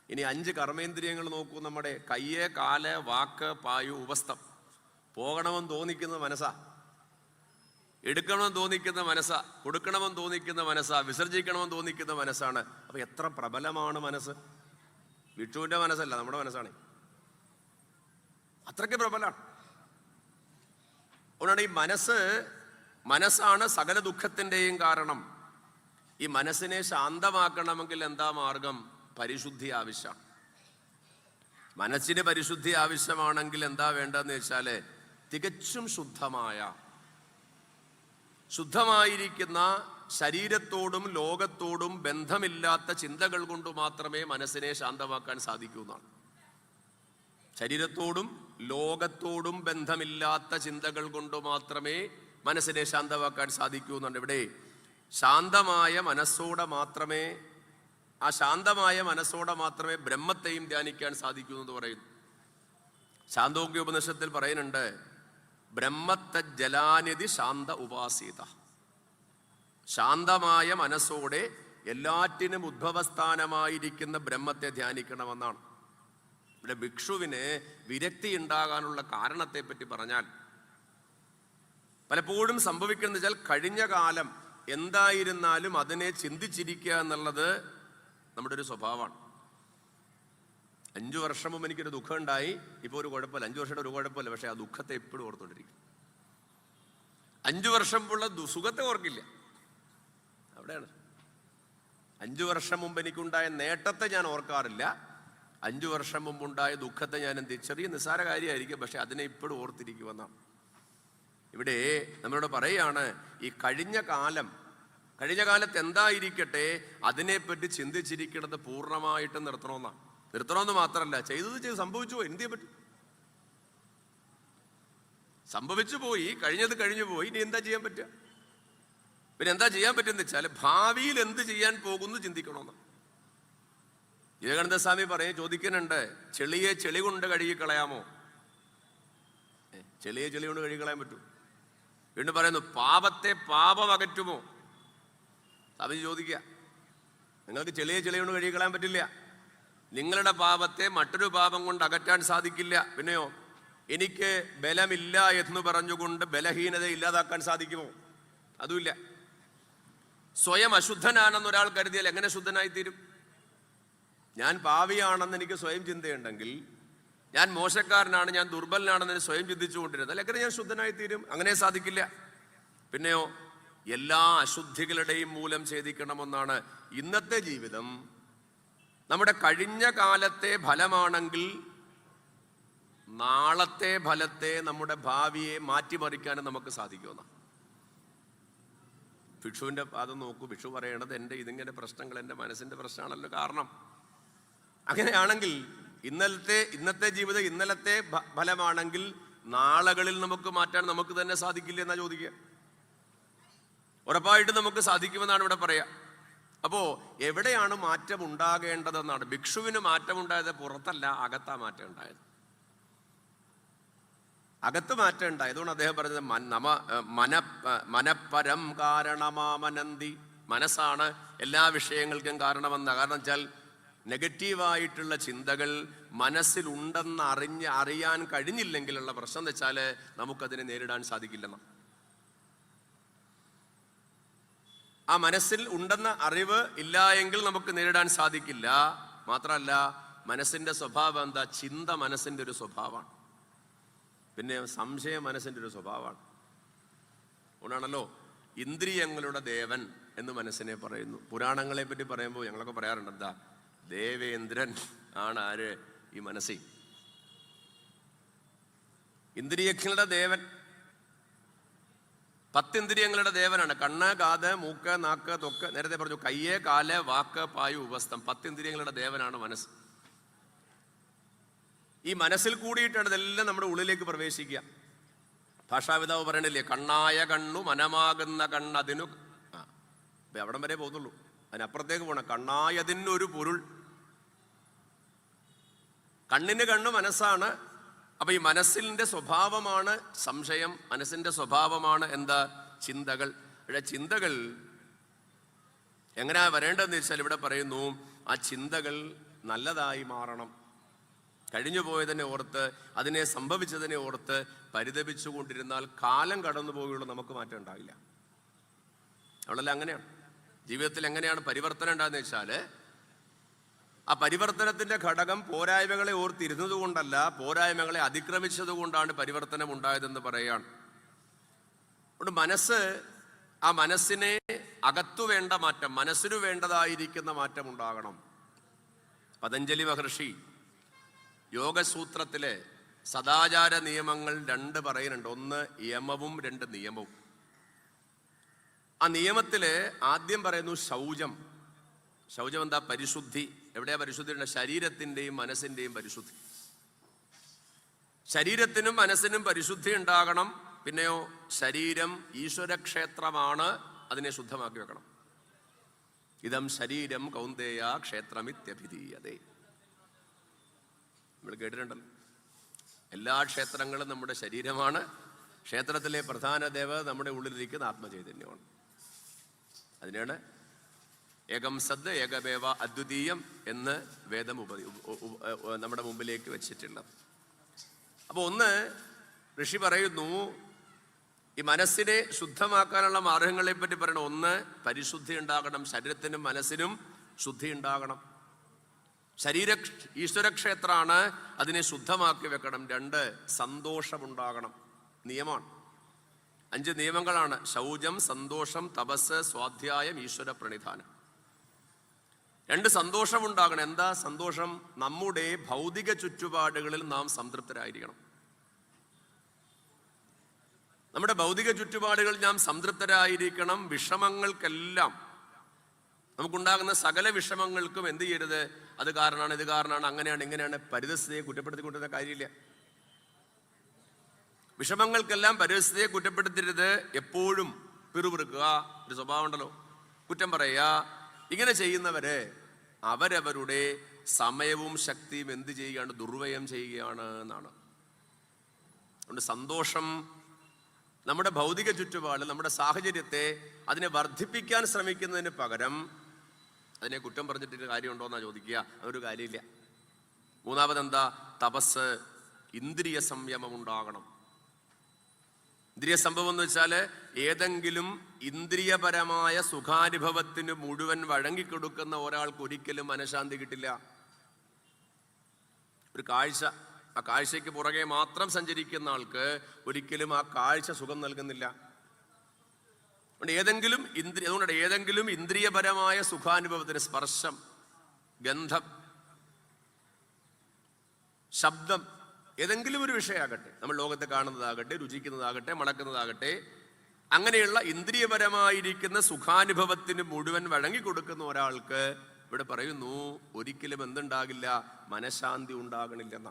ഇനി 5 കർമ്മേന്ദ്രിയങ്ങൾ നോക്കൂ. നമ്മുടെ കയ്യ്, കാല്, വാക്ക്, പായു, ഉപസ്ഥം. പോകണമെന്ന് തോന്നിക്കുന്നത് മനസ്സാ, എടുക്കണമെന്ന് തോന്നിക്കുന്ന മനസ്സാ, കൊടുക്കണമെന്ന് തോന്നിക്കുന്ന മനസ്സാ, വിസർജിക്കണമെന്ന് തോന്നിക്കുന്ന മനസ്സാണ്. അപ്പൊ എത്ര പ്രബലമാണ് മനസ്സ്! വിഷുവിന്റെ മനസ്സല്ല, നമ്മുടെ മനസ്സാണ്. അത്രയ്ക്ക് പ്രബലമാണ്. അതുകൊണ്ടാണ് ഈ മനസ്സാണ് സകല ദുഃഖത്തിൻ്റെയും കാരണം. ഈ മനസ്സിനെ ശാന്തമാക്കണമെങ്കിൽ എന്താ മാർഗം? പരിശുദ്ധി ആവശ്യമാണ്. മനസ്സിന് പരിശുദ്ധി ആവശ്യമാണെങ്കിൽ എന്താ വേണ്ടതെന്ന് വെച്ചാല് തികച്ചും ശുദ്ധമായിരിക്കുന്ന ശരീരത്തോടും ലോകത്തോടും ബന്ധമില്ലാത്ത ചിന്തകൾ കൊണ്ട് മാത്രമേ മനസ്സിനെ ശാന്തമാക്കാൻ സാധിക്കൂ എന്നാണ്. ശരീരത്തോടും ലോകത്തോടും ബന്ധമില്ലാത്ത ചിന്തകൾ കൊണ്ട് മാത്രമേ മനസ്സിനെ ശാന്തമാക്കാൻ സാധിക്കൂ എന്നുണ്ട്. ഇവിടെ ശാന്തമായ മനസ്സോടെ മാത്രമേ ബ്രഹ്മത്തെയും ധ്യാനിക്കാൻ സാധിക്കൂ എന്ന് പറയുന്നു. ശാന്തോഗ്യ ഉപനിഷത്തിൽ പറയുന്നുണ്ട്, ബ്രഹ്മത്തെ ജലാനിധി ശാന്ത ഉപാസീത. ശാന്തമായ മനസ്സോടെ എല്ലാറ്റിനും ഉദ്ഭവസ്ഥാനമായിരിക്കുന്ന ബ്രഹ്മത്തെ ധ്യാനിക്കണമെന്നാണ്. ഇവിടെ ഭിക്ഷുവിന് വിരക്തി ഉണ്ടാകാനുള്ള കാരണത്തെപ്പറ്റി പറഞ്ഞാൽ പലപ്പോഴും സംഭവിക്കുന്നത് വെച്ചാൽ കഴിഞ്ഞ കാലം എന്തായിരുന്നാലും അതിനെ ചിന്തിച്ചിരിക്കുക എന്നുള്ളത് നമ്മുടെ ഒരു സ്വഭാവമാണ്. 5 വർഷം മുമ്പ് എനിക്കൊരു ദുഃഖം ഉണ്ടായി, ഇപ്പോൾ ഒരു കുഴപ്പമില്ല. 5 വർഷത്തെ ഒരു കുഴപ്പമില്ല, പക്ഷെ ആ ദുഃഖത്തെ എപ്പോഴും ഓർത്തുകൊണ്ടിരിക്കും. 5 വർഷം മുമ്പുള്ള സുഖത്തെ ഓർക്കില്ല. അവിടെയാണ്. 5 വർഷം മുമ്പ് എനിക്കുണ്ടായ നേട്ടത്തെ ഞാൻ ഓർക്കാറില്ല. 5 വർഷം മുമ്പുണ്ടായ ദുഃഖത്തെ ഞാൻ ചെറിയ നിസ്സാര കാര്യമായിരിക്കും, പക്ഷെ അതിനെ ഇപ്പോഴും ഓർത്തിരിക്കുമെന്നാണ്. ഇവിടെ നമ്മളോട് പറയാണ്, ഈ കഴിഞ്ഞ കാലത്ത് എന്തായിരിക്കട്ടെ അതിനെപ്പറ്റി ചിന്തിച്ചിരിക്കുന്നത് പൂർണ്ണമായിട്ട് നിർത്തണമെന്നാണ്. നിർത്തണമെന്ന് മാത്രമല്ല, ചെയ്ത് സംഭവിച്ചു പോയി, എന്ത് ചെയ്യാൻ പറ്റും? സംഭവിച്ചു പോയി, കഴിഞ്ഞു പോയി, ഇനി എന്താ ചെയ്യാൻ പറ്റുക? പിന്നെ എന്താ ചെയ്യാൻ പറ്റുമെന്ന് വെച്ചാൽ ഭാവിയിൽ എന്ത് ചെയ്യാൻ പോകുന്നു ചിന്തിക്കണമെന്ന് വിവേകാനന്ദ സ്വാമി ചോദിക്കുന്നുണ്ട്, ചെളിയെ ചെളി കൊണ്ട് കഴുകിക്കളയാമോ? ചെളിയെ ചെളി കൊണ്ട് കഴുകിക്കളയാൻ പറ്റൂ? വീണ്ടും പറയുന്നു, പാപത്തെ പാപം അകറ്റുമോ? സ്വാമി ചോദിക്കുക, നിങ്ങൾക്ക് ചെളിയെ ചെളി കൊണ്ട് കഴുകിക്കളയാൻ പറ്റില്ല. നിങ്ങളുടെ പാപത്തെ മറ്റൊരു പാപം കൊണ്ട് അകറ്റാൻ സാധിക്കില്ല. പിന്നെയോ, എനിക്ക് ബലമില്ല എന്ന് പറഞ്ഞുകൊണ്ട് ബലഹീനത ഇല്ലാതാക്കാൻ സാധിക്കുമോ? അതുമില്ല. സ്വയം അശുദ്ധനാണെന്ന് ഒരാൾ കരുതിയാൽ എങ്ങനെ ശുദ്ധനായിത്തീരും? ഞാൻ പാവിയാണെന്ന് എനിക്ക് സ്വയം ചിന്തയുണ്ടെങ്കിൽ, ഞാൻ മോശക്കാരനാണ്, ഞാൻ ദുർബലനാണെന്ന് സ്വയം ചിന്തിച്ചുകൊണ്ടിരുന്നാൽ എങ്ങനെ ഞാൻ ശുദ്ധനായിത്തീരും? അങ്ങനെ സാധിക്കില്ല. പിന്നെയോ, എല്ലാ അശുദ്ധികളുടെയും മൂലം ഛേദിക്കണമെന്നാണ്. ഇന്നത്തെ ജീവിതം നമ്മുടെ കഴിഞ്ഞ കാലത്തെ ഫലമാണെങ്കിൽ നാളത്തെ ഫലത്തെ, നമ്മുടെ ഭാവിയെ മാറ്റിമറിക്കാനും നമുക്ക് സാധിക്കുമെന്നാണ്. ഭിക്ഷുവിൻ്റെ പാദം നോക്കൂ. ഭിക്ഷു പറയണത്, ഇതിങ്ങനെ പ്രശ്നങ്ങൾ എൻ്റെ മനസ്സിൻ്റെ പ്രശ്നമാണല്ലോ കാരണം. അങ്ങനെയാണെങ്കിൽ ഇന്നത്തെ ജീവിതം ഇന്നലത്തെ ഫലമാണെങ്കിൽ നാളുകളിൽ നമുക്ക് മാറ്റാൻ നമുക്ക് തന്നെ സാധിക്കില്ല എന്നാ ചോദിക്കുക. ഉറപ്പായിട്ട് നമുക്ക് സാധിക്കുമെന്നാണ് ഇവിടെ പറയാ. അപ്പോ എവിടെയാണ് മാറ്റം ഉണ്ടാകേണ്ടതെന്നാണ്. ഭിക്ഷുവിന് മാറ്റമുണ്ടായത് പുറത്തല്ല, അകത്താ മാറ്റം ഉണ്ടായത്. അകത്ത് മാറ്റം ഉണ്ടായതുകൊണ്ട് അദ്ദേഹം പറഞ്ഞത് മനപ്പരം കാരണമാമനന്തി. മനസ്സാണ് എല്ലാ വിഷയങ്ങൾക്കും കാരണമെന്ന. കാരണം വെച്ചാൽ നെഗറ്റീവായിട്ടുള്ള ചിന്തകൾ മനസ്സിലുണ്ടെന്ന് അറിയാൻ കഴിഞ്ഞില്ലെങ്കിലുള്ള പ്രശ്നം എന്ന് വെച്ചാൽ നമുക്കതിനെ നേരിടാൻ സാധിക്കില്ലെന്ന്. ആ മനസ്സിൽ ഉണ്ടെന്ന അറിവ് ഇല്ല എങ്കിൽ നമുക്ക് നേരിടാൻ സാധിക്കില്ല. മാത്രമല്ല, മനസ്സിന്റെ സ്വഭാവം എന്താ? ചിന്ത മനസ്സിന്റെ ഒരു സ്വഭാവമാണ്. പിന്നെ സംശയം മനസ്സിന്റെ ഒരു സ്വഭാവമാണ്. അതുകൊണ്ടാണല്ലോ ഇന്ദ്രിയങ്ങളുടെ ദേവൻ എന്ന് മനസ്സിനെ പറയുന്നു. പുരാണങ്ങളെ പറ്റി പറയുമ്പോൾ ഞങ്ങളൊക്കെ പറയാറുണ്ട്, എന്താ? ദേവേന്ദ്രൻ ആണ് ആര്? ഈ മനസ്സി. ഇന്ദ്രിയങ്ങളുടെ ദേവൻ, 10 ഇന്ദ്രിയങ്ങളുടെ ദേവനാണ്. കണ്ണ്, കാത്, മൂക്ക്, നാക്ക്, ത്വക്ക്. നേരത്തെ പറഞ്ഞു, കയ്യ്, കാല്, വാക്ക്, പായു, ഉപസ്ഥം. 10 ഇന്ദ്രിയങ്ങളുടെ ദേവനാണ് മനസ്സ്. ഈ മനസ്സിൽ കൂടിയിട്ടാണ് ഇതെല്ലാം നമ്മുടെ ഉള്ളിലേക്ക് പ്രവേശിക്കുക. ഭാഷാപിതാവ് പറയണില്ലേ, കണ്ണായ കണ്ണു മനമാകുന്ന കണ്ണതിനു. അപ്പൊ അവിടം വരെ പോകുന്നുള്ളൂ, അതിനപ്പുറത്തേക്ക് പോകണം. കണ്ണായതിനൊരു പൊരുൾ. കണ്ണിന് കണ്ണ് മനസ്സാണ്. അപ്പൊ ഈ മനസ്സിന്റെ സ്വഭാവമാണ് സംശയം. മനസ്സിന്റെ സ്വഭാവമാണ് എന്താ? ചിന്തകൾ. ഇവിടെ ചിന്തകൾ എങ്ങനെയാ വരേണ്ടതെന്ന് വെച്ചാൽ ഇവിടെ പറയുന്നു, ആ ചിന്തകൾ നല്ലതായി മാറണം. കഴിഞ്ഞു പോയതിനെ ഓർത്ത്, അതിനെ സംഭവിച്ചതിനെ ഓർത്ത് പരിതപിച്ചു കൊണ്ടിരുന്നാൽ കാലം കടന്നു പോവുകയുള്ളൂ, നമുക്ക് മാറ്റം ഉണ്ടാവില്ല. അവളെല്ലാം അങ്ങനെയാണ്. ജീവിതത്തിൽ എങ്ങനെയാണ് പരിവർത്തനം ഉണ്ടാകുന്നത് വെച്ചാൽ, ആ പരിവർത്തനത്തിന്റെ ഘടകം പോരായ്മകളെ ഓർത്തിരുന്നത് കൊണ്ടല്ല, പോരായ്മകളെ അതിക്രമിച്ചത് കൊണ്ടാണ് പരിവർത്തനം ഉണ്ടായതെന്ന് പറയുകയാണ്. അതുകൊണ്ട് ആ മനസ്സിനെ അകത്തു വേണ്ട മാറ്റം, മനസ്സിനു വേണ്ടതായിരിക്കുന്ന മാറ്റം ഉണ്ടാകണം. പതഞ്ജലി മഹർഷി യോഗസൂത്രത്തിലെ സദാചാര നിയമങ്ങൾ 2 പറയുന്നുണ്ട്. 1 യമവും 2 നിയമവും. ആ നിയമത്തില് ആദ്യം പറയുന്നു ശൗചം. ശൗചം എന്താ? പരിശുദ്ധി. എവിടെയാ പരിശുദ്ധി? ശരീരത്തിന്റെയും മനസ്സിന്റെയും പരിശുദ്ധി. ശരീരത്തിനും മനസ്സിനും പരിശുദ്ധി ഉണ്ടാകണം. പിന്നെയോ, ശരീരം ഈശ്വരക്ഷേത്രമാണ്, അതിനെ ശുദ്ധമാക്കി വെക്കണം. ഇതം ശരീരം കൗന്ദേയ ക്ഷേത്രമിത്യഭിധീയതേ. നമ്മൾ കേട്ടിട്ടുണ്ടല്ലോ, എല്ലാ ക്ഷേത്രങ്ങളും നമ്മുടെ ശരീരമാണ്. ക്ഷേത്രത്തിലെ പ്രധാന ദേവത നമ്മുടെ ഉള്ളിലിരിക്കുന്ന ആത്മചൈതന്യമാണ്. അതിനാണ് ഏകം സദ് ഏകമേവ അദ്വിതീയം എന്ന് വേദം നമ്മുടെ മുമ്പിലേക്ക് വെച്ചിട്ടുള്ളത്. അപ്പോൾ ഒന്ന് ഋഷി പറയുന്നു, ഈ മനസ്സിനെ ശുദ്ധമാക്കാനുള്ള മാർഗങ്ങളെ പറ്റി പറയണം. ഒന്ന്, പരിശുദ്ധി ഉണ്ടാകണം, ശരീരത്തിനും മനസ്സിനും ശുദ്ധി ഉണ്ടാകണം. ഈശ്വരക്ഷേത്രമാണ്, അതിനെ ശുദ്ധമാക്കി വെക്കണം. രണ്ട്, സന്തോഷമുണ്ടാകണം. നിയമമാണ്, 5 നിയമങ്ങളാണ്: ശൗചം, സന്തോഷം, തപസ്, സ്വാധ്യായം, ഈശ്വര പ്രണിധാനം. 2, സന്തോഷമുണ്ടാകണം. എന്താ സന്തോഷം? നമ്മുടെ ഭൗതിക ചുറ്റുപാടുകളിൽ നാം സംതൃപ്തരായിരിക്കണം. നമ്മുടെ ഭൗതിക ചുറ്റുപാടുകളിൽ നാം സംതൃപ്തരായിരിക്കണം. വിഷമങ്ങൾക്കെല്ലാം, നമുക്കുണ്ടാകുന്ന സകല വിഷമങ്ങൾക്കും എന്ത് ചെയ്യരുത്? അത് കാരണമാണ്, ഇത് കാരണമാണ്, അങ്ങനെയാണ്, ഇങ്ങനെയാണ് പരിസ്ഥിതിയെ കുറ്റപ്പെടുത്തിക്കൊണ്ടിരുന്ന കാര്യമില്ല. വിഷമങ്ങൾക്കെല്ലാം പരിസ്ഥിതിയെ കുറ്റപ്പെടുത്തരുത്. എപ്പോഴും പിറുപിറുക്കുക, ഒരു സ്വഭാവം ഉണ്ടല്ലോ, കുറ്റം പറയുക. ഇങ്ങനെ ചെയ്യുന്നവര് അവരവരുടെ സമയവും ശക്തിയും എന്ത് ചെയ്യുകയാണ്? ദുർവ്യയം ചെയ്യുകയാണ് എന്നാണ്. അതുകൊണ്ട് സന്തോഷം നമ്മുടെ ഭൗതിക ചുറ്റുപാട്, നമ്മുടെ സാഹചര്യത്തെ അതിനെ വർദ്ധിപ്പിക്കാൻ ശ്രമിക്കുന്നതിന് പകരം അതിനെ കുറ്റം പറഞ്ഞിട്ട് കാര്യമുണ്ടോ എന്നാ ചോദിക്കുക. അതൊരു കാര്യമില്ല. മൂന്നാമതെന്താ? തപസ്, ഇന്ദ്രിയ സംയമം ഉണ്ടാകണം. ഇന്ദ്രിയ സംഭവം എന്ന് വെച്ചാൽ ഏതെങ്കിലും ഇന്ദ്രിയപരമായ സുഖാനുഭവത്തിന് മുഴുവൻ വഴങ്ങിക്കൊടുക്കുന്ന ഒരാൾക്ക് ഒരിക്കലും മനഃശാന്തി കിട്ടില്ല. ഒരു കാഴ്ച, ആ കാഴ്ചയ്ക്ക് പുറകെ മാത്രം സഞ്ചരിക്കുന്ന ആൾക്ക് ഒരിക്കലും ആ കാഴ്ച സുഖം നൽകുന്നില്ല. അതുകൊണ്ട് ഏതെങ്കിലും ഇന്ദ്രിയപരമായ സുഖാനുഭവത്തിന്, സ്പർശം, ഗന്ധം, ശബ്ദം, ഏതെങ്കിലും ഒരു വിഷയമാകട്ടെ, നമ്മൾ ലോകത്തെ കാണുന്നതാകട്ടെ, രുചിക്കുന്നതാകട്ടെ, മണക്കുന്നതാകട്ടെ, അങ്ങനെയുള്ള ഇന്ദ്രിയപരമായിരിക്കുന്ന സുഖാനുഭവത്തിന് മുഴുവൻ വഴങ്ങിക്കൊടുക്കുന്ന ഒരാൾക്ക് ഇവിടെ പറയുന്നു ഒരിക്കലും എന്തുണ്ടാകില്ല? മനഃശാന്തി ഉണ്ടാകണില്ലെന്ന.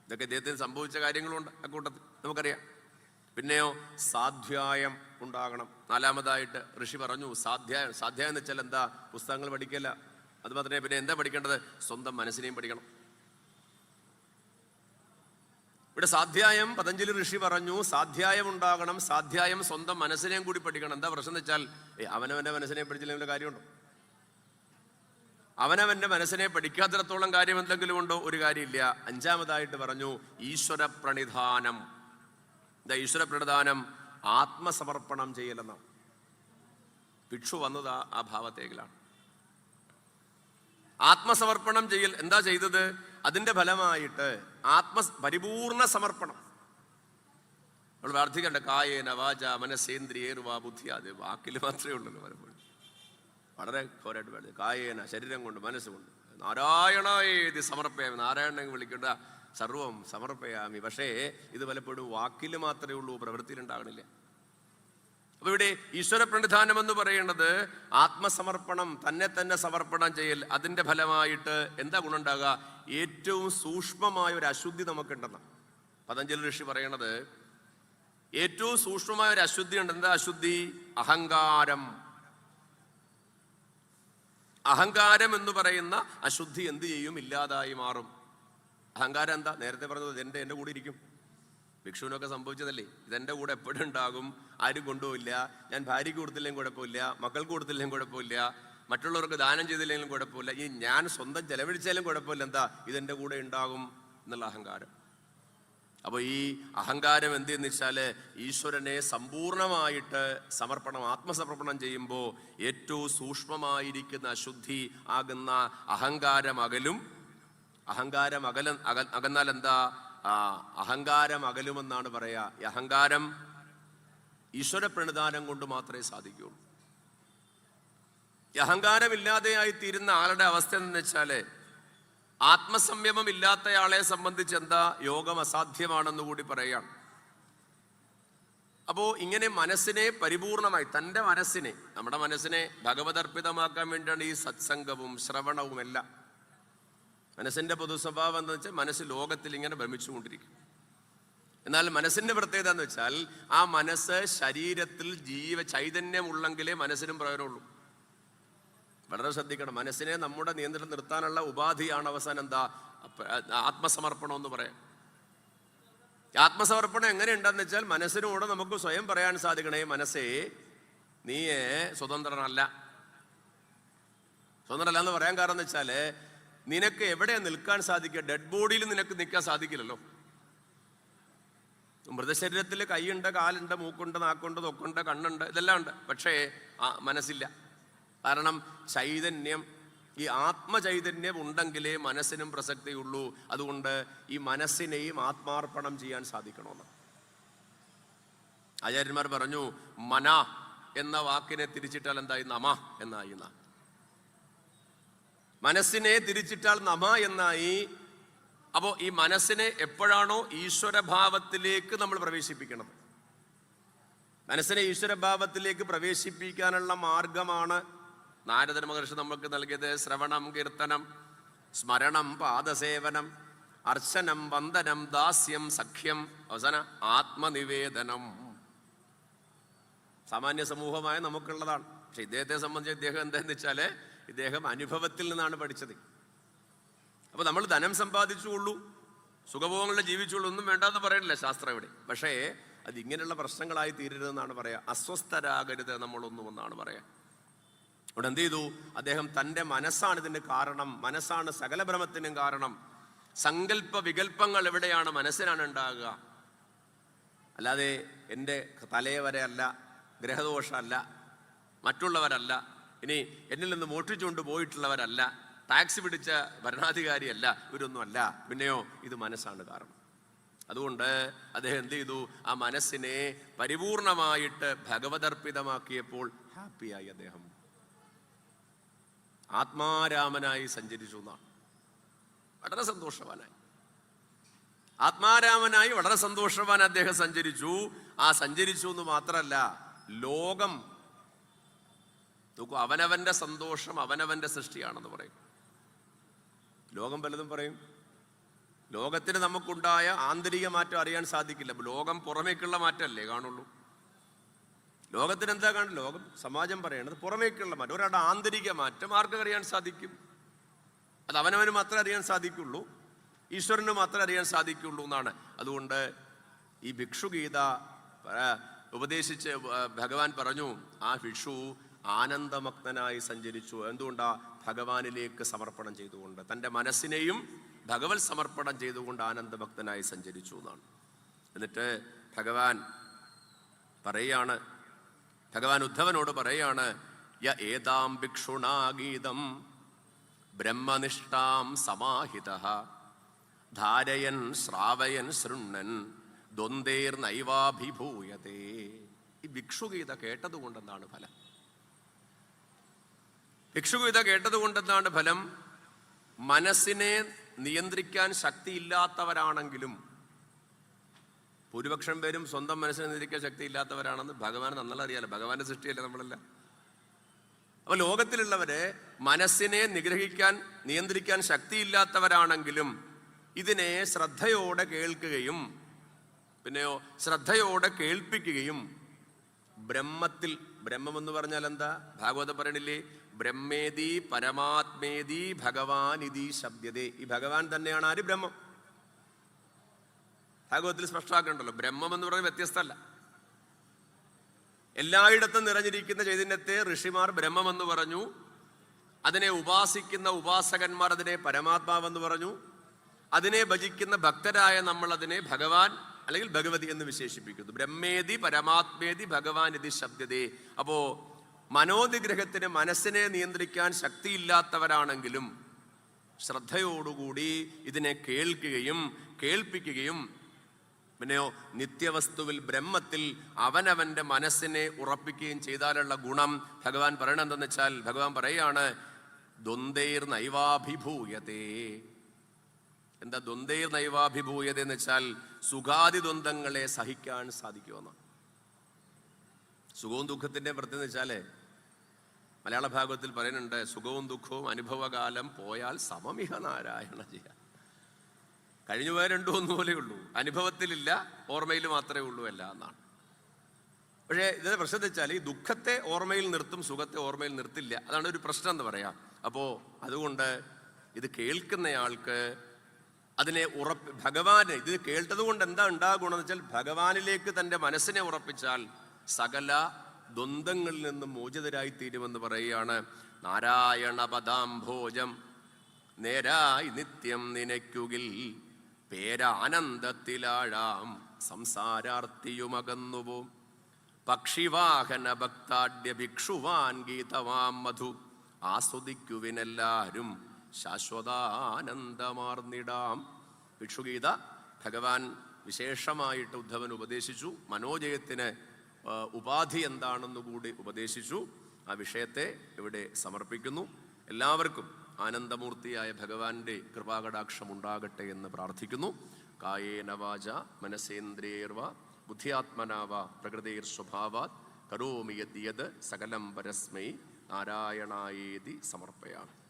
ഇതൊക്കെ ഇദ്ദേഹത്തിന് സംഭവിച്ച കാര്യങ്ങളുണ്ട് അക്കൂട്ടത്തിൽ, നമുക്കറിയാം. പിന്നെയോ സ്വാധ്യായം ഉണ്ടാകണം. നാലാമതായിട്ട് ഋഷി പറഞ്ഞു സ്വാധ്യായം എന്ന് വെച്ചാൽ എന്താ? പുസ്തകങ്ങൾ പഠിക്കല്ല, അത് മാത്രമേ. പിന്നെ എന്താ പഠിക്കേണ്ടത്? സ്വന്തം മനസ്സിനെയും പഠിക്കണം. ഇവിടെ സ്വാധ്യായം, പതഞ്ജലി ഋഷി പറഞ്ഞു സ്വാധ്യായം ഉണ്ടാകണം. സ്വാധ്യായം സ്വന്തം മനസ്സിനെയും കൂടി പഠിക്കണം. എന്താ പ്രശ്നം എന്ന് വെച്ചാൽ അവനവന്റെ മനസ്സിനെ പഠിച്ചില്ലെങ്കിൽ കാര്യമുണ്ടോ? അവനവന്റെ മനസ്സിനെ പഠിക്കാത്തിടത്തോളം കാര്യം എന്തെങ്കിലും ഉണ്ടോ? ഒരു കാര്യമില്ല. അഞ്ചാമതായിട്ട് പറഞ്ഞു ഈശ്വര പ്രണിധാനം. എന്താ ഈശ്വര പ്രണിധാനം? ആത്മസമർപ്പണം ചെയ്യലെന്നാണ്. ഭിക്ഷു വന്നത് ആ ഭാവത്തേക്കിലാണ്. ആത്മസമർപ്പണം ചെയ്യൽ. എന്താ ചെയ്തത്? അതിന്റെ ഫലമായിട്ട് പരിപൂർണ സമർപ്പണം. നമ്മൾ പ്രാർത്ഥിക്കണ്ട കായേന വാച മനസ്സേന്ദ്രിയേർവാ ബുദ്ധി. അത് വാക്കിൽ മാത്രമേ ഉള്ളൂ. പലപ്പോഴും വളരെ ഘോരമായിട്ട് വേണ്ടത് കായേന, ശരീരം കൊണ്ട്, മനസ്സുകൊണ്ട്. നാരായണേതി സമർപ്പയാമി, നാരായണനെ വിളിക്കേണ്ട സർവം സമർപ്പയാമി. പക്ഷേ ഇത് പലപ്പോഴും വാക്കിൽ മാത്രമേ ഉള്ളൂ, പ്രവൃത്തിയിലുണ്ടാകണില്ല. അപ്പൊ ഇവിടെ ഈശ്വര പ്രണിധാനം എന്ന് പറയുന്നത് ആത്മസമർപ്പണം, തന്നെ സമർപ്പണം ചെയ്യൽ. അതിന്റെ ഫലമായിട്ട് എന്താ ഗുണമുണ്ടാകുക? ഏറ്റവും സൂക്ഷ്മമായ ഒരു അശുദ്ധി നമുക്കുണ്ടെന്ന പതഞ്ജലി ഋഷി പറയണത്. ഏറ്റവും സൂക്ഷ്മമായ ഒരു അശുദ്ധി ഉണ്ട്. എന്താ അശുദ്ധി? അഹങ്കാരം. അഹങ്കാരം എന്ന് പറയുന്ന അശുദ്ധി എന്ത് ചെയ്യും? ഇല്ലാതായി മാറും. അഹങ്കാരം എന്താ? നേരത്തെ പറഞ്ഞത് എൻ്റെ കൂടെ ഇരിക്കും. ഭിക്ഷുവിനൊക്കെ സംഭവിച്ചതല്ലേ? ഇതെൻ്റെ കൂടെ എപ്പോഴും ഉണ്ടാകും, ആരും കൊണ്ടുപോയില്ല. ഞാൻ ഭാര്യയ്ക്ക് കൊടുത്തില്ലെങ്കിലും കുഴപ്പമില്ല, മക്കൾക്ക് കൊടുത്തില്ലെങ്കിലും കുഴപ്പമില്ല, മറ്റുള്ളവർക്ക് ദാനം ചെയ്തില്ലെങ്കിലും കുഴപ്പമില്ല, ഈ ഞാൻ സ്വന്തം ചെലവഴിച്ചാലും കുഴപ്പമില്ല. എന്താ? ഇതെൻ്റെ കൂടെ ഉണ്ടാകും എന്നുള്ള അഹങ്കാരം. അപ്പോൾ ഈ അഹങ്കാരം എന്തെന്ന് വെച്ചാൽ ഈശ്വരനെ സമ്പൂർണമായിട്ട് ആത്മസമർപ്പണം ചെയ്യുമ്പോൾ ഏറ്റവും സൂക്ഷ്മമായിരിക്കുന്ന അശുദ്ധി ആകുന്ന അഹങ്കാരം അകലും. അകന്നാൽ എന്താ? അഹങ്കാരം അകലുമെന്നാണ് പറയാ. ഈ അഹങ്കാരം ഈശ്വര പ്രണിധാനം കൊണ്ട് മാത്രമേ സാധിക്കുകയുള്ളൂ. ഈ അഹങ്കാരമില്ലാതെയായി തീരുന്ന ആളുടെ അവസ്ഥ എന്ന് വെച്ചാല് ആത്മസംയമം ഇല്ലാത്തയാളെ സംബന്ധിച്ച് എന്താ? യോഗം അസാധ്യമാണെന്ന് കൂടി പറയുകയാണ്. അപ്പോ ഇങ്ങനെ മനസ്സിനെ പരിപൂർണമായി, തൻ്റെ മനസ്സിനെ, നമ്മുടെ മനസ്സിനെ ഭഗവതർപ്പിതമാക്കാൻ വേണ്ടിയാണ് ഈ സത്സംഗവും ശ്രവണവും എല്ലാം. മനസ്സിന്റെ പൊതു സ്വഭാവം എന്താ വെച്ചാൽ മനസ്സ് ലോകത്തിൽ ഇങ്ങനെ ഭ്രമിച്ചുകൊണ്ടിരിക്കും. എന്നാൽ മനസ്സിന്റെ പ്രത്യേകത എന്ന് വെച്ചാൽ ആ മനസ്സ് ശരീരത്തിൽ ചൈതന്യം ഉള്ളെങ്കിലേ മനസ്സിനും പ്രയോജനമുള്ളൂ. വളരെ ശ്രദ്ധിക്കണം. മനസ്സിനെ നമ്മുടെ നിയന്ത്രണം നിർത്താനുള്ള ഉപാധിയാണ് അവസാനം എന്താ? ആത്മസമർപ്പണം എന്ന് പറയാം. ആത്മസമർപ്പണം എങ്ങനെ ഉണ്ടെന്ന് വെച്ചാൽ മനസ്സിനോട് നമുക്ക് സ്വയം പറയാൻ സാധിക്കണേ, മനസ്സേ നീ സ്വതന്ത്രനല്ല. സ്വതന്ത്രനല്ല എന്ന് പറയാൻ കാരണം എന്ന് വെച്ചാല് നിനക്ക് എവിടെയാ നിൽക്കാൻ സാധിക്കുക? ഡെഡ് ബോഡിയിൽ നിനക്ക് നിൽക്കാൻ സാധിക്കില്ലല്ലോ. മൃതശരീരത്തിൽ കൈയുണ്ട്, കാലുണ്ട്, മൂക്കുണ്ട്, നാക്കുണ്ട്, തൊക്കുണ്ട്, കണ്ണുണ്ട്, ഇതെല്ലാം ഉണ്ട്. പക്ഷേ മനസ്സില്ല. കാരണം ചൈതന്യം, ഈ ആത്മചൈതന്യം ഉണ്ടെങ്കിലേ മനസ്സിനും പ്രസക്തിയുള്ളൂ. അതുകൊണ്ട് ഈ മനസ്സിനെയും ആത്മാർപ്പണം ചെയ്യാൻ സാധിക്കണമെന്ന് ആചാര്യന്മാർ പറഞ്ഞു. മന എന്ന വാക്കിനെ തിരിച്ചിട്ടാൽ എന്തായി? നമ എന്നായി. മനസ്സിനെ തിരിച്ചിട്ടാൽ നമ എന്നായി. അപ്പോൾ ഈ മനസ്സിനെ എപ്പോഴാണോ ഈശ്വരഭാവത്തിലേക്ക് നമ്മൾ പ്രവേശിപ്പിക്കണം, മനസ്സിനെ ഈശ്വരഭാവത്തിലേക്ക് പ്രവേശിപ്പിക്കാനുള്ള മാർഗമാണ് നാരദ മഹർഷി നമുക്ക് നൽകിയത്. ശ്രവണം, കീർത്തനം, സ്മരണം, പാദസേവനം, അർച്ചനം, വന്ദനം, ദാസ്യം, സഖ്യം, അവസാന ആത്മനിവേദനം. സാമാന്യ സമൂഹമായ നമുക്കുള്ളതാണ്. പക്ഷെ ഇദ്ദേഹത്തെ സംബന്ധിച്ച് ഇദ്ദേഹം എന്താന്ന് വെച്ചാല് ഇദ്ദേഹം അനുഭവത്തിൽ നിന്നാണ് പഠിച്ചത്. അപ്പൊ നമ്മൾ ധനം സമ്പാദിച്ചുള്ളൂ, സുഖഭോഗങ്ങളിൽ ജീവിച്ചുള്ളൂ, ഒന്നും വേണ്ടെന്ന് പറയണില്ല ശാസ്ത്രം ഇവിടെ. പക്ഷേ അത് ഇങ്ങനെയുള്ള പ്രശ്നങ്ങളായി തീരരുതെന്നാണ് പറയാ. അസ്വസ്ഥരാകരുത് നമ്മളൊന്നും എന്നാണ് പറയാ. അവിടെ എന്ത് ചെയ്തു? അദ്ദേഹം തൻ്റെ മനസ്സാണ് ഇതിന് കാരണം, മനസ്സാണ് സകല ഭ്രമത്തിനും കാരണം. സങ്കല്പ വികല്പങ്ങൾ എവിടെയാണ്? മനസ്സിനാണ് ഉണ്ടാകുക. അല്ലാതെ എൻ്റെ തലയെ വരെ അല്ല, ഗ്രഹദോഷമല്ല, മറ്റുള്ളവരല്ല, ഇനി എന്നിൽ നിന്ന് മോഷ്ടിച്ചുകൊണ്ട് പോയിട്ടുള്ളവരല്ല, ടാക്സി പിടിച്ച ഭരണാധികാരിയല്ല, ഇവരൊന്നുമല്ല. പിന്നെയോ ഇത് മനസ്സാണ് കാരണം. അതുകൊണ്ട് അദ്ദേഹം എന്ത് ചെയ്തു? ആ മനസ്സിനെ പരിപൂർണമായിട്ട് ഭഗവതർപ്പിതമാക്കിയപ്പോൾ ഹാപ്പിയായി. അദ്ദേഹം ആത്മാരാമനായി സഞ്ചരിച്ചു എന്നാണ്. വളരെ സന്തോഷവാനായി, ആത്മാരാമനായി വളരെ സന്തോഷവാൻ അദ്ദേഹം സഞ്ചരിച്ചു. ആ സഞ്ചരിച്ചു എന്ന് മാത്രമല്ല, ലോകം നോക്കൂ, അവനവന്റെ സന്തോഷം അവനവന്റെ സൃഷ്ടിയാണെന്ന് പറയും. ലോകം പലതും പറയും. ലോകത്തിന് നമുക്കുണ്ടായ ആന്തരിക മാറ്റം അറിയാൻ സാധിക്കില്ല. ലോകം പുറമേക്കുള്ള മാറ്റമല്ലേ കാണുള്ളൂ. ലോകത്തിന് എന്താ കാണും? ലോകം സമാജം പറയണത് പുറമേക്കുള്ള മാറ്റം. ഒരാളുടെ ആന്തരിക മാറ്റം ആർക്കും അറിയാൻ സാധിക്കും? അത് അവനവന് മാത്രമേ അറിയാൻ സാധിക്കുള്ളൂ, ഈശ്വരന് മാത്രമേ അറിയാൻ സാധിക്കുള്ളൂ എന്നാണ്. അതുകൊണ്ട് ഈ ഭിക്ഷുഗീത ഉപദേശിച്ച് ഭഗവാൻ പറഞ്ഞു, ആ ഭിക്ഷു ആനന്ദമഗ്നനായി സഞ്ചരിച്ചു. എന്തുകൊണ്ടാ? ഭഗവാനിലേക്ക് സമർപ്പണം ചെയ്തുകൊണ്ട്, തൻ്റെ മനസ്സിനെയും ഭഗവത് സമർപ്പണം ചെയ്തുകൊണ്ട് ആനന്ദഭക്തനായി സഞ്ചരിച്ചു എന്നാണ്. എന്നിട്ട് ഭഗവാൻ പറയാണ്, ഭഗവാൻ ഉദ്ധവനോട് പറയാണ്, യ ഏതാം ഭിക്ഷുണാഗീതം ബ്രഹ്മനിഷ്ഠാം സമാഹിതഃ ധാരയൻ ശ്രാവയൻ ശൃണ്ണൻ ദ്വന്ദ്വേർ നൈവാഭിഭൂയതേ. ഈ ഭിക്ഷുഗീത കേട്ടതുകൊണ്ടെന്താണ് ഫലം? ഭിക്ഷുഗീത കേട്ടതുകൊണ്ടെന്താണ് ഫലം? മനസ്സിനെ നിയന്ത്രിക്കാൻ ശക്തിയില്ലാത്തവരാണെങ്കിലും, ഭൂരിപക്ഷം പേരും സ്വന്തം മനസ്സിനെ നിയന്ത്രിക്കാൻ ശക്തിയില്ലാത്തവരാണെന്ന് ഭഗവാൻ നന്നായി അറിയാലോ. ഭഗവാന്റെ സൃഷ്ടിയല്ലേ നമ്മളല്ല. അപ്പൊ ലോകത്തിലുള്ളവരെ മനസ്സിനെ നിയന്ത്രിക്കാൻ ശക്തിയില്ലാത്തവരാണെങ്കിലും ഇതിനെ ശ്രദ്ധയോടെ കേൾക്കുകയും പിന്നെയോ ശ്രദ്ധയോടെ കേൾപ്പിക്കുകയും ബ്രഹ്മത്തിൽ, ബ്രഹ്മം എന്ന് പറഞ്ഞാൽ എന്താ? ഭാഗവതം പറയണില്ലേ, ബ്രഹ്മേതി പരമാത്മേതി ഭഗവാൻ ഇതി ശബ്ദതേ. ഈ ഭഗവാൻ തന്നെയാണ് ആര്? ബ്രഹ്മം. ഭാഗവതത്തിൽ സ്പഷ്ടമാക്കണ്ടല്ലോ, ബ്രഹ്മം എന്ന് പറയുന്നത് വ്യത്യസ്തമല്ല. എല്ലായിടത്തും നിറഞ്ഞിരിക്കുന്ന ചൈതന്യത്തെ ഋഷിമാർ ബ്രഹ്മമെന്ന് പറഞ്ഞു. അതിനെ ഉപാസിക്കുന്ന ഉപാസകന്മാർ അതിനെ പരമാത്മാവെന്ന് പറഞ്ഞു. അതിനെ ഭജിക്കുന്ന ഭക്തരായ നമ്മൾ അതിനെ ഭഗവാൻ അല്ലെങ്കിൽ ഭഗവതി എന്ന് വിശേഷിപ്പിക്കുന്നു. ബ്രഹ്മേതി പരമാത്മേതി ഭഗവാൻ ഇതി ശബ്ദതേ. അപ്പോ മനോനിഗ്രഹത്തിന് മനസ്സിനെ നിയന്ത്രിക്കാൻ ശക്തിയില്ലാത്തവരാണെങ്കിലും ശ്രദ്ധയോടുകൂടി ഇതിനെ കേൾക്കുകയും കേൾപ്പിക്കുകയും പിന്നെയോ നിത്യവസ്തുവിൽ ബ്രഹ്മത്തിൽ അവനവന്റെ മനസ്സിനെ ഉറപ്പിക്കുകയും ചെയ്താലുള്ള ഗുണം ഭഗവാൻ പറയണത് എന്തെന്ന് വെച്ചാൽ, ഭഗവാൻ പറയാണ്, ദ്വന്ദ്വേർ നൈവാഭിഭൂയതേ. എന്താ ദ്വന്ദ്വേർ നൈവാഭിഭൂയത എന്ന് വെച്ചാൽ സുഖാദി ദ്വന്ദ്ങ്ങളെ സഹിക്കാൻ സാധിക്കുമെന്നാണ്. സുഖവും ദുഃഖത്തിന്റെ പ്രത്യേകത എന്ന് വെച്ചാല് മലയാള ഭാഗവതത്തിൽ പറയുന്നുണ്ട്, സുഖവും ദുഃഖവും അനുഭവകാലം പോയാൽ സമമിഹ നാരായണ ചെയ്യാം. കഴിഞ്ഞു പോയ രണ്ടും ഒന്നുപോലെ ഉള്ളൂ, അനുഭവത്തിലില്ല, ഓർമ്മയിൽ മാത്രമേ ഉള്ളൂ അല്ല എന്നാണ്. പക്ഷേ ഇതിന്റെ പ്രശ്നം വെച്ചാൽ ഈ ദുഃഖത്തെ ഓർമ്മയിൽ നിർത്തും, സുഖത്തെ ഓർമ്മയിൽ നിർത്തില്ല. അതാണ് ഒരു പ്രശ്നം എന്ന് പറയാം. അപ്പോൾ അതുകൊണ്ട് ഇത് കേൾക്കുന്നയാൾക്ക് അതിനെ ഭഗവാന് ഇത് കേട്ടത് കൊണ്ട് എന്താ ഉണ്ടാകുകയെന്ന് വെച്ചാൽ, ഭഗവാനിലേക്ക് തൻ്റെ മനസ്സിനെ ഉറപ്പിച്ചാൽ സകല ദ്വന്ദ്ങ്ങളിൽ നിന്നും മോചിതരായിത്തീരുമെന്ന് പറയുകയാണ്. നാരായണ പദാംഭോജം നേരായി നിത്യം നിനയ്ക്കുകിൽ പേരാനന്ദത്തിലാഴാം സംസാരാർത്തിയുമകന്നുപോം. പക്ഷിവാഹന ഭക്താഢ്യ ഭിക്ഷുവാൻ ഗീതവാം മധു ആസ്വദിക്കുവിനെല്ലാരും ശാശ്വതാനന്ദമാർന്നിടാം. ഭിക്ഷുഗീത ഭഗവാൻ വിശേഷമായിട്ട് ഉദ്ധവൻ ഉപദേശിച്ചു. മനോജയത്തിന് ഉപാധി എന്താണെന്ന് കൂടി ഉപദേശിച്ചു. ആ വിഷയത്തെ ഇവിടെ സമർപ്പിക്കുന്നു. എല്ലാവർക്കും ആനന്ദമൂർത്തിയായ ഭഗവാന്റെ കൃപാകടാക്ഷം ഉണ്ടാകട്ടെ എന്ന് പ്രാർത്ഥിക്കുന്നു. കായേന വാച മനസേന്ദ്രിയർവ ബുദ്ധ്യാത്മനാവ പ്രകൃതിർ സ്വഭാവാത് കരോമി യദ്യത് സകലം പരസ്മൈ നാരായണായേതി സമർപ്പയാമി.